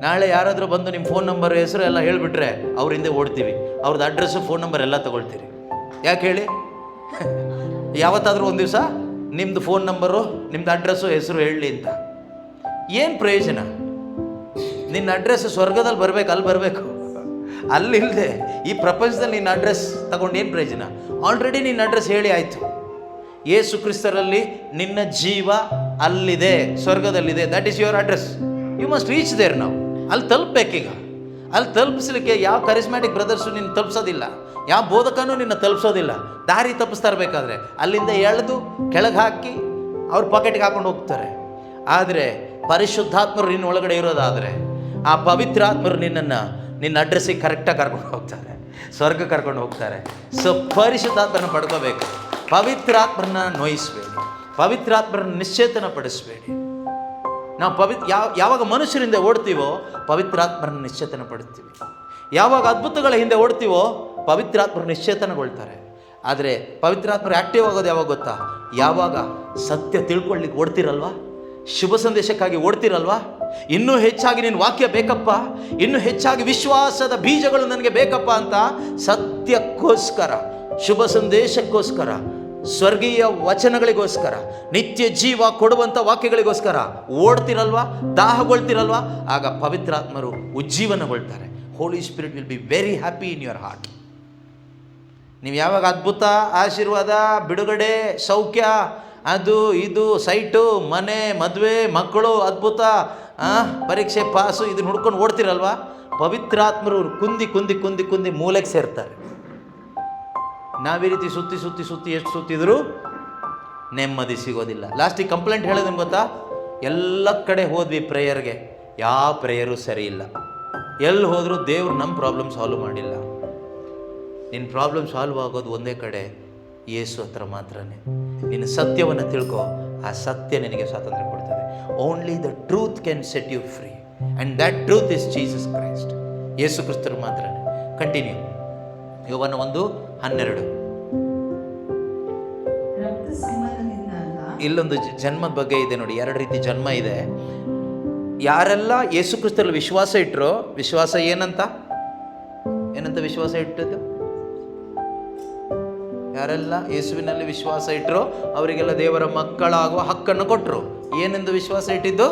ನಾಳೆ ಯಾರಾದರೂ ಬಂದು ನಿಮ್ಮ ಫೋನ್ ನಂಬರ್ ಹೆಸರು ಎಲ್ಲ ಹೇಳಿಬಿಟ್ರೆ ಅವ್ರ ಹಿಂದೆ ಓಡ್ತೀವಿ. ಅವ್ರದ್ದು ಅಡ್ರೆಸ್ಸು ಫೋನ್ ನಂಬರ್ ಎಲ್ಲ ತಗೊಳ್ತೀರಿ. ಯಾಕೆ ಹೇಳಿ? ಯಾವತ್ತಾದರೂ ಒಂದು ದಿವಸ ನಿಮ್ಮದು ಫೋನ್ ನಂಬರು, ನಿಮ್ಮದು ಅಡ್ರೆಸ್ಸು, ಹೆಸರು ಹೇಳಲಿ ಅಂತ ಏನು ಪ್ರಯೋಜನ? ನಿನ್ನ ಅಡ್ರೆಸ್ ಸ್ವರ್ಗದಲ್ಲಿ ಬರಬೇಕು, ಅಲ್ಲಿ ಬರಬೇಕು. ಅಲ್ಲಿಲ್ಲದೆ ಈ ಪ್ರಪಂಚದಲ್ಲಿ ನಿನ್ನ ಅಡ್ರೆಸ್ ತಗೊಂಡು ಏನು ಪ್ರಯೋಜನ? ಆಲ್ರೆಡಿ ನಿನ್ನ ಅಡ್ರೆಸ್ ಹೇಳಿ ಆಯಿತು. ಯೇಸು ಕ್ರಿಸ್ತರಲ್ಲಿ ನಿನ್ನ ಜೀವ ಅಲ್ಲಿದೆ, ಸ್ವರ್ಗದಲ್ಲಿದೆ. That is your address. You must reach there. ನಾವು ಅಲ್ಲಿ ತಲುಪಬೇಕೀಗ. ಅಲ್ಲಿ ತಲುಪಿಸ್ಲಿಕ್ಕೆ ಯಾವ ಕರಿಸ್ಮ್ಯಾಟಿಕ್ ಬ್ರದರ್ಸು ನಿನ್ನ ತಲುಪಿಸೋದಿಲ್ಲ, ಯಾವ ಬೋಧಕನೂ ನಿನ್ನ ತಲುಪಿಸೋದಿಲ್ಲ. ದಾರಿ ತಪ್ಪಿಸ್ತಾ ಇರಬೇಕಾದ್ರೆ ಅಲ್ಲಿಂದ ಎಳೆದು ಕೆಳಗೆ ಹಾಕಿ ಅವ್ರ ಪಾಕೆಟ್ಗೆ ಹಾಕೊಂಡು ಹೋಗ್ತಾರೆ. ಆದರೆ ಪರಿಶುದ್ಧಾತ್ಮರು ನಿನ್ನ ಒಳಗಡೆ ಇರೋದಾದರೆ ಆ ಪವಿತ್ರಾತ್ಮರು ನಿನ್ನ ಅಡ್ರೆಸ್ಸಿಗೆ ಕರೆಕ್ಟಾಗಿ ಕರ್ಕೊಂಡು ಹೋಗ್ತಾರೆ, ಸ್ವರ್ಗ ಕರ್ಕೊಂಡು ಹೋಗ್ತಾರೆ. ಸೊ ಪರಿಶುದ್ಧಾತ್ಮನ ಪಡ್ಕೋಬೇಕು. ಪವಿತ್ರಾತ್ಮರನ್ನ ನೋಯಿಸಬೇಡಿ, ಪವಿತ್ರಾತ್ಮರನ್ನ ನಿಶ್ಚೇತನ ಪಡಿಸಬೇಡಿ. ನಾವು ಯಾವಾಗ ಮನುಷ್ಯರಿಂದ ಓಡ್ತೀವೋ ಪವಿತ್ರಾತ್ಮರನ್ನ ನಿಶ್ಚೇತನ ಪಡಿಸ್ತೀವಿ. ಯಾವಾಗ ಅದ್ಭುತಗಳ ಹಿಂದೆ ಓಡ್ತೀವೋ ಪವಿತ್ರಾತ್ಮರು ನಿಶ್ಚೇತನಗೊಳ್ತಾರೆ. ಆದರೆ ಪವಿತ್ರಾತ್ಮರು ಆ್ಯಕ್ಟಿವ್ ಆಗೋದು ಯಾವಾಗ ಗೊತ್ತಾ? ಯಾವಾಗ ಸತ್ಯ ತಿಳ್ಕೊಳ್ಳಿಕ್ಕೆ ಓಡ್ತಿರಲ್ವಾ, ಶುಭ ಸಂದೇಶಕ್ಕಾಗಿ ಓಡ್ತಿರಲ್ವಾ, ಇನ್ನೂ ಹೆಚ್ಚಾಗಿ ನಿನ್ನ ವಾಕ್ಯ ಬೇಕಪ್ಪ, ಇನ್ನೂ ಹೆಚ್ಚಾಗಿ ವಿಶ್ವಾಸದ ಬೀಜಗಳು ನನಗೆ ಬೇಕಪ್ಪ ಅಂತ ಸತ್ಯಕ್ಕೋಸ್ಕರ, ಶುಭ ಸಂದೇಶಕ್ಕೋಸ್ಕರ, ಸ್ವರ್ಗೀಯ ವಚನಗಳಿಗೋಸ್ಕರ, ನಿತ್ಯ ಜೀವ ಕೊಡುವಂಥ ವಾಕ್ಯಗಳಿಗೋಸ್ಕರ ಓಡ್ತಿರಲ್ವಾ, ದಾಹಗೊಳ್ತಿರಲ್ವಾ, ಆಗ ಪವಿತ್ರಾತ್ಮರು ಉಜ್ಜೀವನಗೊಳ್ತಾರೆ. Holy spirit will be very happy in your heart. ನೀವು ಯಾವಾಗ ಅದ್ಭುತ, ಆಶೀರ್ವಾದ, ಬಿಡುಗಡೆ, ಸೌಖ್ಯ, ಅದು ಇದು, ಸೈಟು, ಮನೆ, ಮದುವೆ, ಮಕ್ಕಳು, ಅದ್ಭುತ, ಪರೀಕ್ಷೆ ಪಾಸು, ಇದನ್ನ ಹುಡ್ಕೊಂಡು ಓಡ್ತಿರಲ್ವಾ, ಪವಿತ್ರಾತ್ಮರು ಕುಂದಿ ಕುಂದಿ ಕುಂದಿ ಕುಂದಿ ಮೂಲೆಗೆ ಸೇರ್ತಾರೆ. ನಾವೀ ರೀತಿ ಸುತ್ತಿ ಸುತ್ತಿ ಸುತ್ತಿ ಎಷ್ಟು ಸುತ್ತಿದ್ರು ನೆಮ್ಮದಿ ಸಿಗೋದಿಲ್ಲ. ಲಾಸ್ಟಿಗೆ ಕಂಪ್ಲೇಂಟ್ ಹೇಳೋದೇನು ಗೊತ್ತಾ? ಎಲ್ಲ ಕಡೆ ಹೋದ್ವಿ ಪ್ರೇಯರ್ಗೆ, ಯಾವ ಪ್ರೇಯರು ಸರಿ ಇಲ್ಲ. ಎಲ್ಲಿ ಹೋದರೂ ದೇವ್ರು ನಮ್ಮ ಪ್ರಾಬ್ಲಮ್ ಸಾಲ್ವ್ ಮಾಡಿಲ್ಲ. ನಿನ್ನ ಪ್ರಾಬ್ಲಮ್ ಸಾಲ್ವ್ ಆಗೋದು ಒಂದೇ ಕಡೆ, ಯೇಸು ಹತ್ರ ಮಾತ್ರನೇ. ನಿನ್ನ ಸತ್ಯವನ್ನು ತಿಳ್ಕೊ, ಆ ಸತ್ಯ ನಿನಗೆ ಸ್ವಾತಂತ್ರ್ಯ ಕೊಡ್ತದೆ. Only the truth can set you free and that truth is Jesus Christ. Yesu ಕ್ರಿಸ್ತರು ಮಾತ್ರನೇ. ಕಂಟಿನ್ಯೂ. ಯೋವಾನ 1:12. ಇಲ್ಲೊಂದು ಜನ್ಮದ ಬಗ್ಗೆ ಇದೆ ನೋಡಿ. 2 ರೀತಿ ಜನ್ಮ ಇದೆ. ಯಾರೆಲ್ಲ ಯೇಸು ಕ್ರಿಸ್ತರಲ್ಲಿ ವಿಶ್ವಾಸ ಇಟ್ಟರೋ, ವಿಶ್ವಾಸ ಏನಂತ ವಿಶ್ವಾಸ ಇಟ್ಟದ್ದು? ಯಾರೆಲ್ಲ ಯೇಸುವಿನಲ್ಲಿ ವಿಶ್ವಾಸ ಇಟ್ಟರೋ ಅವರಿಗೆಲ್ಲ ದೇವರ ಮಕ್ಕಳಾಗುವ ಹಕ್ಕನ್ನು ಕೊಟ್ಟರು. ಏನೆಂದು ವಿಶ್ವಾಸ ಇಟ್ಟಿದ್ದು?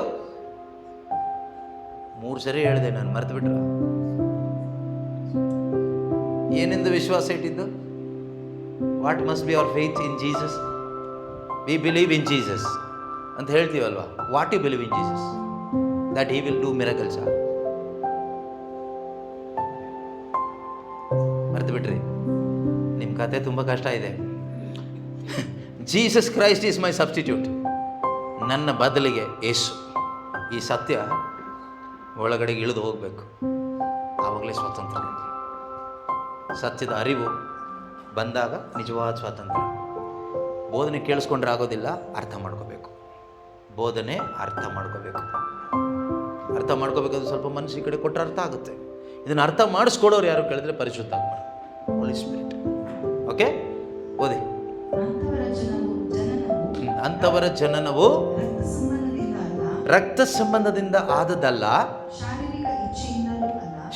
3 ಸರಿ ಹೇಳಿದೆ ನಾನು, ಮರೆತು ಬಿಟ್ರು. ಏನೆಂದು ವಿಶ್ವಾಸ ಇಟ್ಟಿದ್ದು? What must be our faith in Jesus? We believe in Jesus ಅಂತ ಹೇಳ್ತೀವಲ್ವಾ. What you believe in Jesus? That he will do miracles. ಮರೆತು ಬಿಟ್ರಿ? ನಿಮ್ಮ ಕತೆ ತುಂಬ ಕಷ್ಟ ಇದೆ. Jesus Christ is my substitute. ನನ್ನ ಬದಲಿಗೆ ಯೇಸು. ಈ ಸತ್ಯ ಒಳಗಡೆಗೆ ಇಳಿದು ಹೋಗಬೇಕು, ಆವಾಗಲೇ ಸ್ವಾತಂತ್ರ್ಯ. ಸತ್ಯದ ಅರಿವು ಬಂದಾಗ ನಿಜವಾದ ಸ್ವಾತಂತ್ರ್ಯ. ಬೋಧನೆ ಕೇಳಿಸ್ಕೊಂಡ್ರೆ ಆಗೋದಿಲ್ಲ, ಅರ್ಥ ಮಾಡ್ಕೋಬೇಕು. ಬೋಧನೆ ಅರ್ಥ ಮಾಡ್ಕೋಬೇಕು. ಅರ್ಥ ಮಾಡ್ಕೋಬೇಕಾದ್ರೆ ಸ್ವಲ್ಪ ಮನಸ್ಸಿನ ಕಡೆ ಕೊಟ್ಟರೆ ಅರ್ಥ ಆಗುತ್ತೆ. ಇದನ್ನು ಅರ್ಥ ಮಾಡಿಸ್ಕೊಡೋರು ಯಾರು ಕೇಳಿದ್ರೆ ಪರಿಶುದ್ಧಾತ್ಮ, ಹೋಲಿ ಸ್ಪಿರಿಟ್. ಓಕೆ, ಓದಿ. ಅಂಥವರ ಜನನವು ರಕ್ತ ಸಂಬಂಧದಿಂದ ಆದದಲ್ಲ,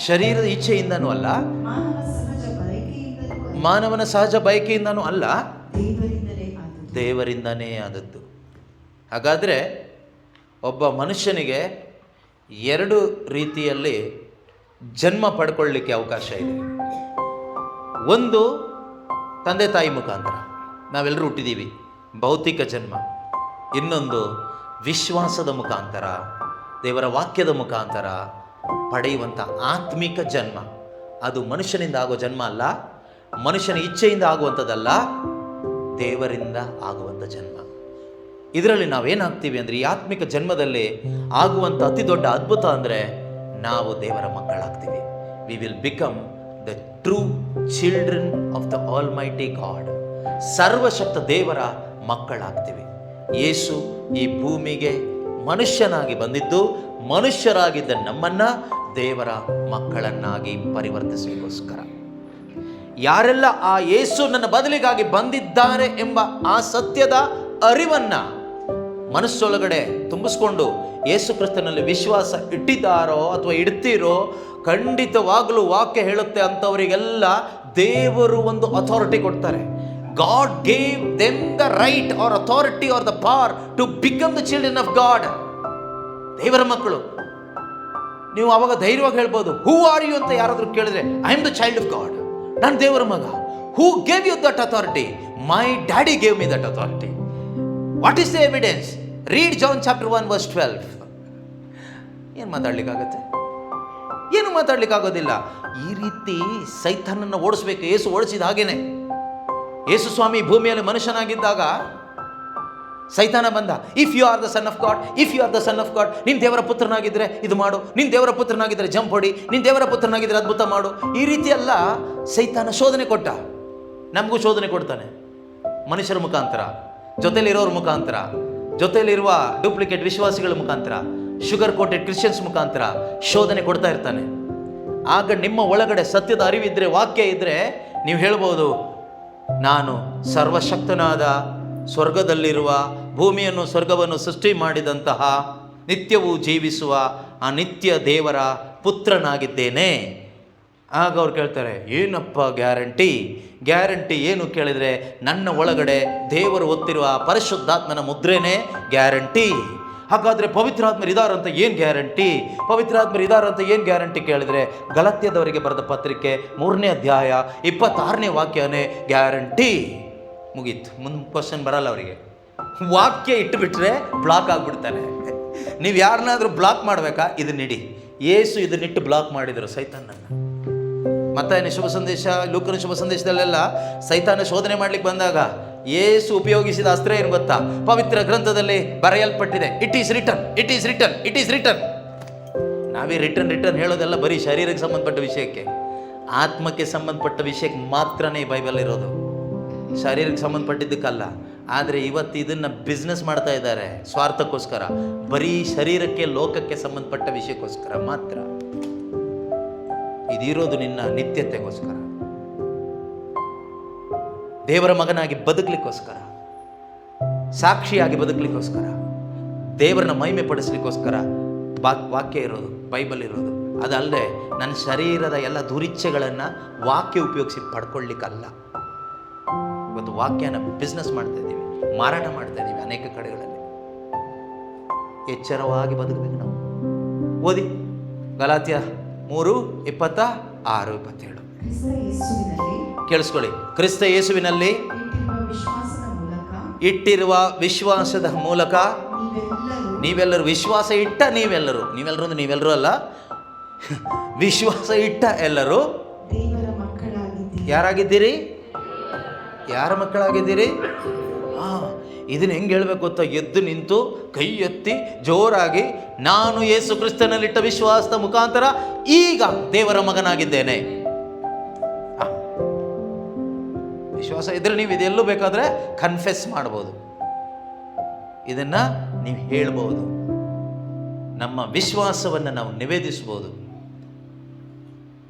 ಶರೀರದ ಇಚ್ಛೆಯಿಂದನೂ ಅಲ್ಲ, ಮಾನವನ ಸಹಜ ಬಯಕೆಯಿಂದನೂ ಅಲ್ಲ, ದೇವರಿಂದನೇ ಆದದ್ದು. ಹಾಗಾದರೆ ಒಬ್ಬ ಮನುಷ್ಯನಿಗೆ 2 ರೀತಿಯಲ್ಲಿ ಜನ್ಮ ಪಡ್ಕೊಳ್ಳಿಕ್ಕೆ ಅವಕಾಶ ಇದೆ. ಒಂದು ತಂದೆ ತಾಯಿ ಮುಖಾಂತರ, ನಾವೆಲ್ಲರೂ ಹುಟ್ಟಿದ್ದೀವಿ, ಭೌತಿಕ ಜನ್ಮ. ಇನ್ನೊಂದು ವಿಶ್ವಾಸದ ಮುಖಾಂತರ, ದೇವರ ವಾಕ್ಯದ ಮುಖಾಂತರ ಪಡೆಯುವಂಥ ಆತ್ಮಿಕ ಜನ್ಮ. ಅದು ಮನುಷ್ಯನಿಂದ ಆಗೋ ಜನ್ಮ ಅಲ್ಲ, ಮನುಷ್ಯನ ಇಚ್ಛೆಯಿಂದ ಆಗುವಂಥದ್ದಲ್ಲ, ದೇವರಿಂದ ಆಗುವಂಥ ಜನ್ಮ. ಇದರಲ್ಲಿ ನಾವೇನಾಗ್ತೀವಿ ಅಂದರೆ, ಈ ಆತ್ಮಿಕ ಜನ್ಮದಲ್ಲಿ ಆಗುವಂಥ ಅತಿ ದೊಡ್ಡ ಅದ್ಭುತ ಅಂದರೆ ನಾವು ದೇವರ ಮಕ್ಕಳಾಗ್ತೀವಿ. We will become the true children of the almighty God. ಸರ್ವಶಕ್ತ ದೇವರ ಮಕ್ಕಳಾಗ್ತೀವಿ. ಯೇಸು ಈ ಭೂಮಿಗೆ ಮನುಷ್ಯನಾಗಿ ಬಂದಿದ್ದು, ಮನುಷ್ಯರಾಗಿದ್ದ ನಮ್ಮನ್ನು ದೇವರ ಮಕ್ಕಳನ್ನಾಗಿ ಪರಿವರ್ತಿಸಲಿಕ್ಕೋಸ್ಕರ. ಯಾರೆಲ್ಲ ಆ ಯೇಸು ನನ್ನ ಬದಲಿಗಾಗಿ ಬಂದಿದ್ದಾರೆ ಎಂಬ ಆ ಸತ್ಯದ ಅರಿವನ್ನು ಮನಸ್ಸೊಳಗಡೆ ತುಂಬಿಸ್ಕೊಂಡು ಯೇಸು ಕ್ರಿಸ್ತನಲ್ಲಿ ವಿಶ್ವಾಸ ಇಟ್ಟಿದ್ದಾರೋ ಅಥವಾ ಇಡ್ತೀರೋ, ಖಂಡಿತವಾಗಲೂ ವಾಕ್ಯ ಹೇಳುತ್ತೆ ಅಂಥವರಿಗೆಲ್ಲ ದೇವರು ಒಂದು ಅಥಾರಿಟಿ ಕೊಡ್ತಾರೆ. God gave them the right or authority or the power to become the children of God. ದೇವರ ಮಕ್ಕಳು. ನೀವು ಅವಾಗ ಧೈರ್ಯವಾಗಿ ಹೇಳ್ಬೋದು, ಹೂ ಆರ್ ಯು ಅಂತ ಯಾರಾದರೂ ಕೇಳಿದ್ರೆ, I am the child of God, ನಾನು ದೇವರ ಮಗ. Who gave you that authority? My daddy gave me that authority. What is the evidence? Read John chapter 1:12. ಏನು ಮಾತಾಡ್ಲಿಕ್ಕಾಗತ್ತೆ? ಏನು ಮಾತಾಡ್ಲಿಕ್ಕಾಗೋದಿಲ್ಲ. ಈ ರೀತಿ ಸೈತಾನನ್ನು ಓಡಿಸ್ಬೇಕು. ಯೇಸು ಓಡಿಸಿದ ಹಾಗೇನೆ. ಯೇಸು ಸ್ವಾಮಿ ಭೂಮಿಯಲ್ಲಿ ಮನುಷ್ಯನಾಗಿದ್ದಾಗ ಸೈತಾನ ಬಂದ, if you are the son of God, if you are the son of God, ನೀನು ದೇವರ ಪುತ್ರನಾಗಿದ್ದರೆ ಇದು ಮಾಡು, ನೀನು ದೇವರ ಪುತ್ರನಾಗಿದ್ದರೆ ಜಂಪ್ ಹೊಡಿ, ನೀನು ದೇವರ ಪುತ್ರನಾಗಿದ್ದರೆ ಅದ್ಭುತ ಮಾಡು. ಈ ರೀತಿಯೆಲ್ಲ ಸೈತಾನ ಶೋಧನೆ ಕೊಟ್ಟ. ನಮಗೂ ಶೋಧನೆ ಕೊಡ್ತಾನೆ, ಮನುಷ್ಯರ ಮುಖಾಂತರ, ಜೊತೆಲಿರೋರ ಮುಖಾಂತರ, ಜೊತೆಲಿರುವ ಡೂಪ್ಲಿಕೇಟ್ ವಿಶ್ವಾಸಿಗಳ ಮುಖಾಂತರ, ಶುಗರ್ ಕೋಟೆಡ್ ಕ್ರಿಶ್ಚಿಯನ್ಸ್ ಮುಖಾಂತರ ಶೋಧನೆ ಕೊಡ್ತಾ ಇರ್ತಾನೆ. ಆಗ ನಿಮ್ಮ ಒಳಗಡೆ ಸತ್ಯದ ಅರಿವಿದ್ರೆ, ವಾಕ್ಯ ಇದ್ದರೆ ನೀವು ಹೇಳ್ಬೋದು, ನಾನು ಸರ್ವಶಕ್ತನಾದ, ಸ್ವರ್ಗದಲ್ಲಿರುವ, ಭೂಮಿಯನ್ನು ಸ್ವರ್ಗವನ್ನು ಸೃಷ್ಟಿ ಮಾಡಿದಂತಹ, ನಿತ್ಯವೂ ಜೀವಿಸುವ ಆ ನಿತ್ಯ ದೇವರ ಪುತ್ರನಾಗಿದ್ದೇನೆ. ಆಗ ಅವ್ರು ಕೇಳ್ತಾರೆ, ಏನಪ್ಪ ಗ್ಯಾರಂಟಿ? ಗ್ಯಾರಂಟಿ ಏನು ಕೇಳಿದರೆ, ನನ್ನ ಒಳಗಡೆ ದೇವರು ಒತ್ತಿರುವ ಪರಿಶುದ್ಧಾತ್ಮನ ಮುದ್ರೆನೇ ಗ್ಯಾರಂಟಿ. ಹಾಗಾದರೆ ಪವಿತ್ರಾತ್ಮರು ಇದಾರಂತ ಏನು ಗ್ಯಾರಂಟಿ? ಪವಿತ್ರಾತ್ಮರು ಇದಾರಂತ ಏನು ಗ್ಯಾರಂಟಿ ಕೇಳಿದರೆ, ಗಲಾತ್ಯದವರಿಗೆ ಬರೆದ ಪತ್ರಿಕೆ 3ನೇ ಅಧ್ಯಾಯ 26ನೇ ವಾಕ್ಯನೇ ಗ್ಯಾರಂಟಿ. ಮುಗೀತು, ಮುಂದೆ ಕ್ವಶನ್ ಬರಲ್ಲ ಅವರಿಗೆ. ವಾಕ್ಯ ಇಟ್ಟುಬಿಟ್ರೆ ಬ್ಲಾಕ್ ಆಗಿಬಿಡ್ತಾನೆ. ನೀವು ಯಾರನ್ನಾದರೂ ಬ್ಲಾಕ್ ಮಾಡಬೇಕಾ? ಇದನ್ನಿಡಿ. ಯೇಸು ಇದನ್ನಿಟ್ಟು ಬ್ಲಾಕ್ ಮಾಡಿದರು ಸೈತಾನನ್ನು. ಮತ್ತಾಯನ ಶುಭ ಸಂದೇಶ, ಲೂಕನ ಶುಭ ಸಂದೇಶದಲ್ಲೆಲ್ಲ ಸೈತಾನ ಶೋಧನೆ ಮಾಡ್ಲಿಕ್ಕೆ ಬಂದಾಗ ಯೇಸು ಉಪಯೋಗಿಸಿದ ಅಸ್ತ್ರ ಏನು ಗೊತ್ತಾ? ಪವಿತ್ರ ಗ್ರಂಥದಲ್ಲಿ ಬರೆಯಲ್ಪಟ್ಟಿದೆ, it is return, it is return, it is return. ನಾವೇ ರಿಟರ್ನ್ ಹೇಳೋದೆಲ್ಲ ಬರೀ ಶರೀರಕ್ಕೆ ಸಂಬಂಧಪಟ್ಟ ವಿಷಯಕ್ಕೆ, ಆತ್ಮಕ್ಕೆ ಸಂಬಂಧಪಟ್ಟ ವಿಷಯಕ್ಕೆ ಮಾತ್ರನೇ ಬೈಬಲ್ ಇರೋದು, ಶರೀರಕ್ಕೆ ಸಂಬಂಧಪಟ್ಟಿದ್ದಕ್ಕಲ್ಲ. ಆದರೆ ಇವತ್ತು ಇದನ್ನು ಬಿಸ್ನೆಸ್ ಮಾಡ್ತಾ ಇದ್ದಾರೆ ಸ್ವಾರ್ಥಕ್ಕೋಸ್ಕರ, ಬರೀ ಶರೀರಕ್ಕೆ ಲೋಕಕ್ಕೆ ಸಂಬಂಧಪಟ್ಟ ವಿಷಯಕ್ಕೋಸ್ಕರ ಮಾತ್ರ. ಇದಿರೋದು ನಿನ್ನ ನಿತ್ಯತೆಗೋಸ್ಕರ, ದೇವರ ಮಗನಾಗಿ ಬದುಕಲಿಕ್ಕೋಸ್ಕರ, ಸಾಕ್ಷಿಯಾಗಿ ಬದುಕಲಿಕ್ಕೋಸ್ಕರ, ದೇವರನ್ನ ಮಹಿಮೆ ಪಡಿಸ್ಲಿಕ್ಕೋಸ್ಕರ ವಾಕ್ಯ ಇರೋದು, ಬೈಬಲ್ ಇರೋದು. ಅದಲ್ಲದೆ ನನ್ನ ಶರೀರದ ಎಲ್ಲ ದುರಿಚ್ಛೆಗಳನ್ನು ವಾಕ್ಯ ಉಪಯೋಗಿಸಿ ಪಡ್ಕೊಳ್ಳಿಕ್ಕಲ್ಲ. ಇವತ್ತು ವಾಕ್ಯನ ಬಿಸ್ನೆಸ್ ಮಾಡ್ತಾ ಇದ್ದೀವಿ, ಮಾರಾಟ ಮಾಡ್ತಾ ಇದ್ದೀವಿ ಅನೇಕ ಕಡೆಗಳಲ್ಲಿ. ಎಚ್ಚರವಾಗಿ ಬದುಕಬೇಕು ನಾವು. ಓದಿ ಗಲಾತ್ಯ 3:26-27. ಕೇಳಿಸ್ಕೊಳ್ಳಿ. ಕ್ರಿಸ್ತ ಯೇಸುವಿನಲ್ಲಿ ಇಟ್ಟಿರುವ ವಿಶ್ವಾಸದ ಮೂಲಕ ನೀವೆಲ್ಲರೂ, ವಿಶ್ವಾಸ ಇಟ್ಟ ನೀವೆಲ್ಲರೂ ಅಂದ್ರೆ ನೀವೆಲ್ಲರೂ ಅಲ್ಲ, ವಿಶ್ವಾಸ ಇಟ್ಟ ಎಲ್ಲರೂ ಯಾರಾಗಿದ್ದೀರಿ? ಯಾರ ಮಕ್ಕಳಾಗಿದ್ದೀರಿ? ಇದನ್ನು ಹೆಂಗೆ ಹೇಳ್ಬೇಕು ಗೊತ್ತಾ? ಎದ್ದು ನಿಂತು ಕೈ ಎತ್ತಿ ಜೋರಾಗಿ, ನಾನು ಯೇಸು ಕ್ರಿಸ್ತನಲ್ಲಿಟ್ಟ ವಿಶ್ವಾಸದ ಮುಖಾಂತರ ಈಗ ದೇವರ ಮಗನಾಗಿದ್ದೇನೆ. ವಿಶ್ವಾಸ ಇದ್ರೆ ನೀವು ಇದೆಲ್ಲೂ ಬೇಕಾದರೆ ಕನ್ಫೆಸ್ ಮಾಡ್ಬೋದು, ಇದನ್ನು ನೀವು ಹೇಳ್ಬೋದು, ನಮ್ಮ ವಿಶ್ವಾಸವನ್ನು ನಾವು ನಿವೇದಿಸ್ಬೋದು.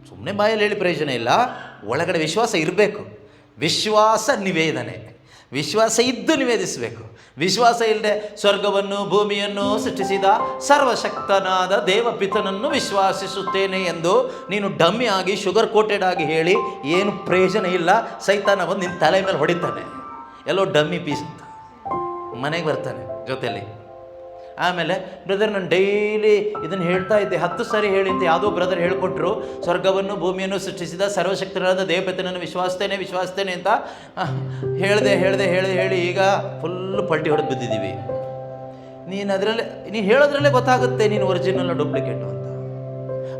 ಸುಮ್ಮನೆ ಬಾಯಲ್ಲಿ ಹೇಳಿ ಪ್ರಯೋಜನ ಇಲ್ಲ, ಒಳಗಡೆ ವಿಶ್ವಾಸ ಇರಬೇಕು. ವಿಶ್ವಾಸ ನಿವೇದನೆ, ವಿಶ್ವಾಸ ಇದ್ದು ನಿವೇದಿಸಬೇಕು. ವಿಶ್ವಾಸ ಇಲ್ಲದೆ ಸ್ವರ್ಗವನ್ನು ಭೂಮಿಯನ್ನು ಸೃಷ್ಟಿಸಿದ ಸರ್ವಶಕ್ತನಾದ ದೇವಪಿತನನ್ನು ವಿಶ್ವಾಸಿಸುತ್ತೇನೆ ಎಂದು ನೀನು ಡಮ್ಮಿ ಆಗಿ ಶುಗರ್ ಕೋಟೆಡ್ ಆಗಿ ಹೇಳಿ ಏನು ಪ್ರಯೋಜನ ಇಲ್ಲ. ಸೈತಾನ ಬಂದು ನಿನ್ನ ತಲೆ ಮೇಲೆ ಹೊಡಿತಾನೆ, ಎಲ್ಲೋ ಡಮ್ಮಿ ಪೀಸ್ ಅಂತ ಮನೆಗೆ ಬರ್ತಾನೆ ಜೊತೆಯಲ್ಲಿ. ಆಮೇಲೆ ಬ್ರದರ್ ನಾನು ಡೈಲಿ ಇದನ್ನು ಹೇಳ್ತಾ ಇದ್ದೆ, 10 ಸಾರಿ ಹೇಳಿ ಅಂತ ಯಾವುದೋ ಬ್ರದರ್ ಹೇಳ್ಕೊಟ್ರು. ಸ್ವರ್ಗವನ್ನು ಭೂಮಿಯನ್ನು ಸೃಷ್ಟಿಸಿದ ಸರ್ವಶಕ್ತನಾದ ದೇವಪಿತನನ್ನು ವಿಶ್ವಾಸಿಸ್ತೇನೆ ಅಂತ ಹೇಳಿ ಈಗ ಫುಲ್ಲು ಪಲ್ಟಿ ಹೊಡೆದು ಬಿದ್ದಿದ್ದೀವಿ. ನೀನು ಹೇಳೋದ್ರಲ್ಲೇ ಗೊತ್ತಾಗುತ್ತೆ ನೀನು ಒರಿಜಿನಲ್ ಡೂಪ್ಲಿಕೇಟು ಅಂತ.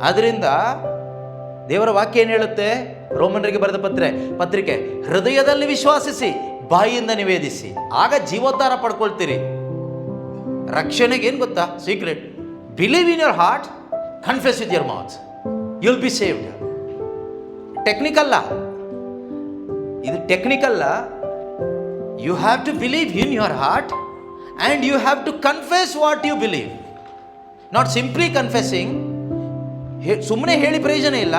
ಆದ್ದರಿಂದ ದೇವರ ವಾಕ್ಯ ಏನು ಹೇಳುತ್ತೆ? ರೋಮನರಿಗೆ ಬರೆದ ಪತ್ರಿಕೆ, ಹೃದಯದಲ್ಲಿ ವಿಶ್ವಾಸಿಸಿ ಬಾಯಿಯಿಂದ ನಿವೇದಿಸಿ, ಆಗ ಜೀವೋದ್ಧಾರ ಪಡ್ಕೊಳ್ತೀರಿ. ರಕ್ಷಣೆಗೆ ಏನು ಗೊತ್ತಾ secret? Believe in your heart, confess with your mouth, you will be saved. ಟೆಕ್ನಿಕಲ್ಲ ಇದು, ಟೆಕ್ನಿಕಲ್ಲ. You have to believe in your heart and you have to confess what you believe. Not simply confessing. ಸುಮ್ಮನೆ ಹೇಳಿ ಪ್ರಯೋಜನ ಇಲ್ಲ.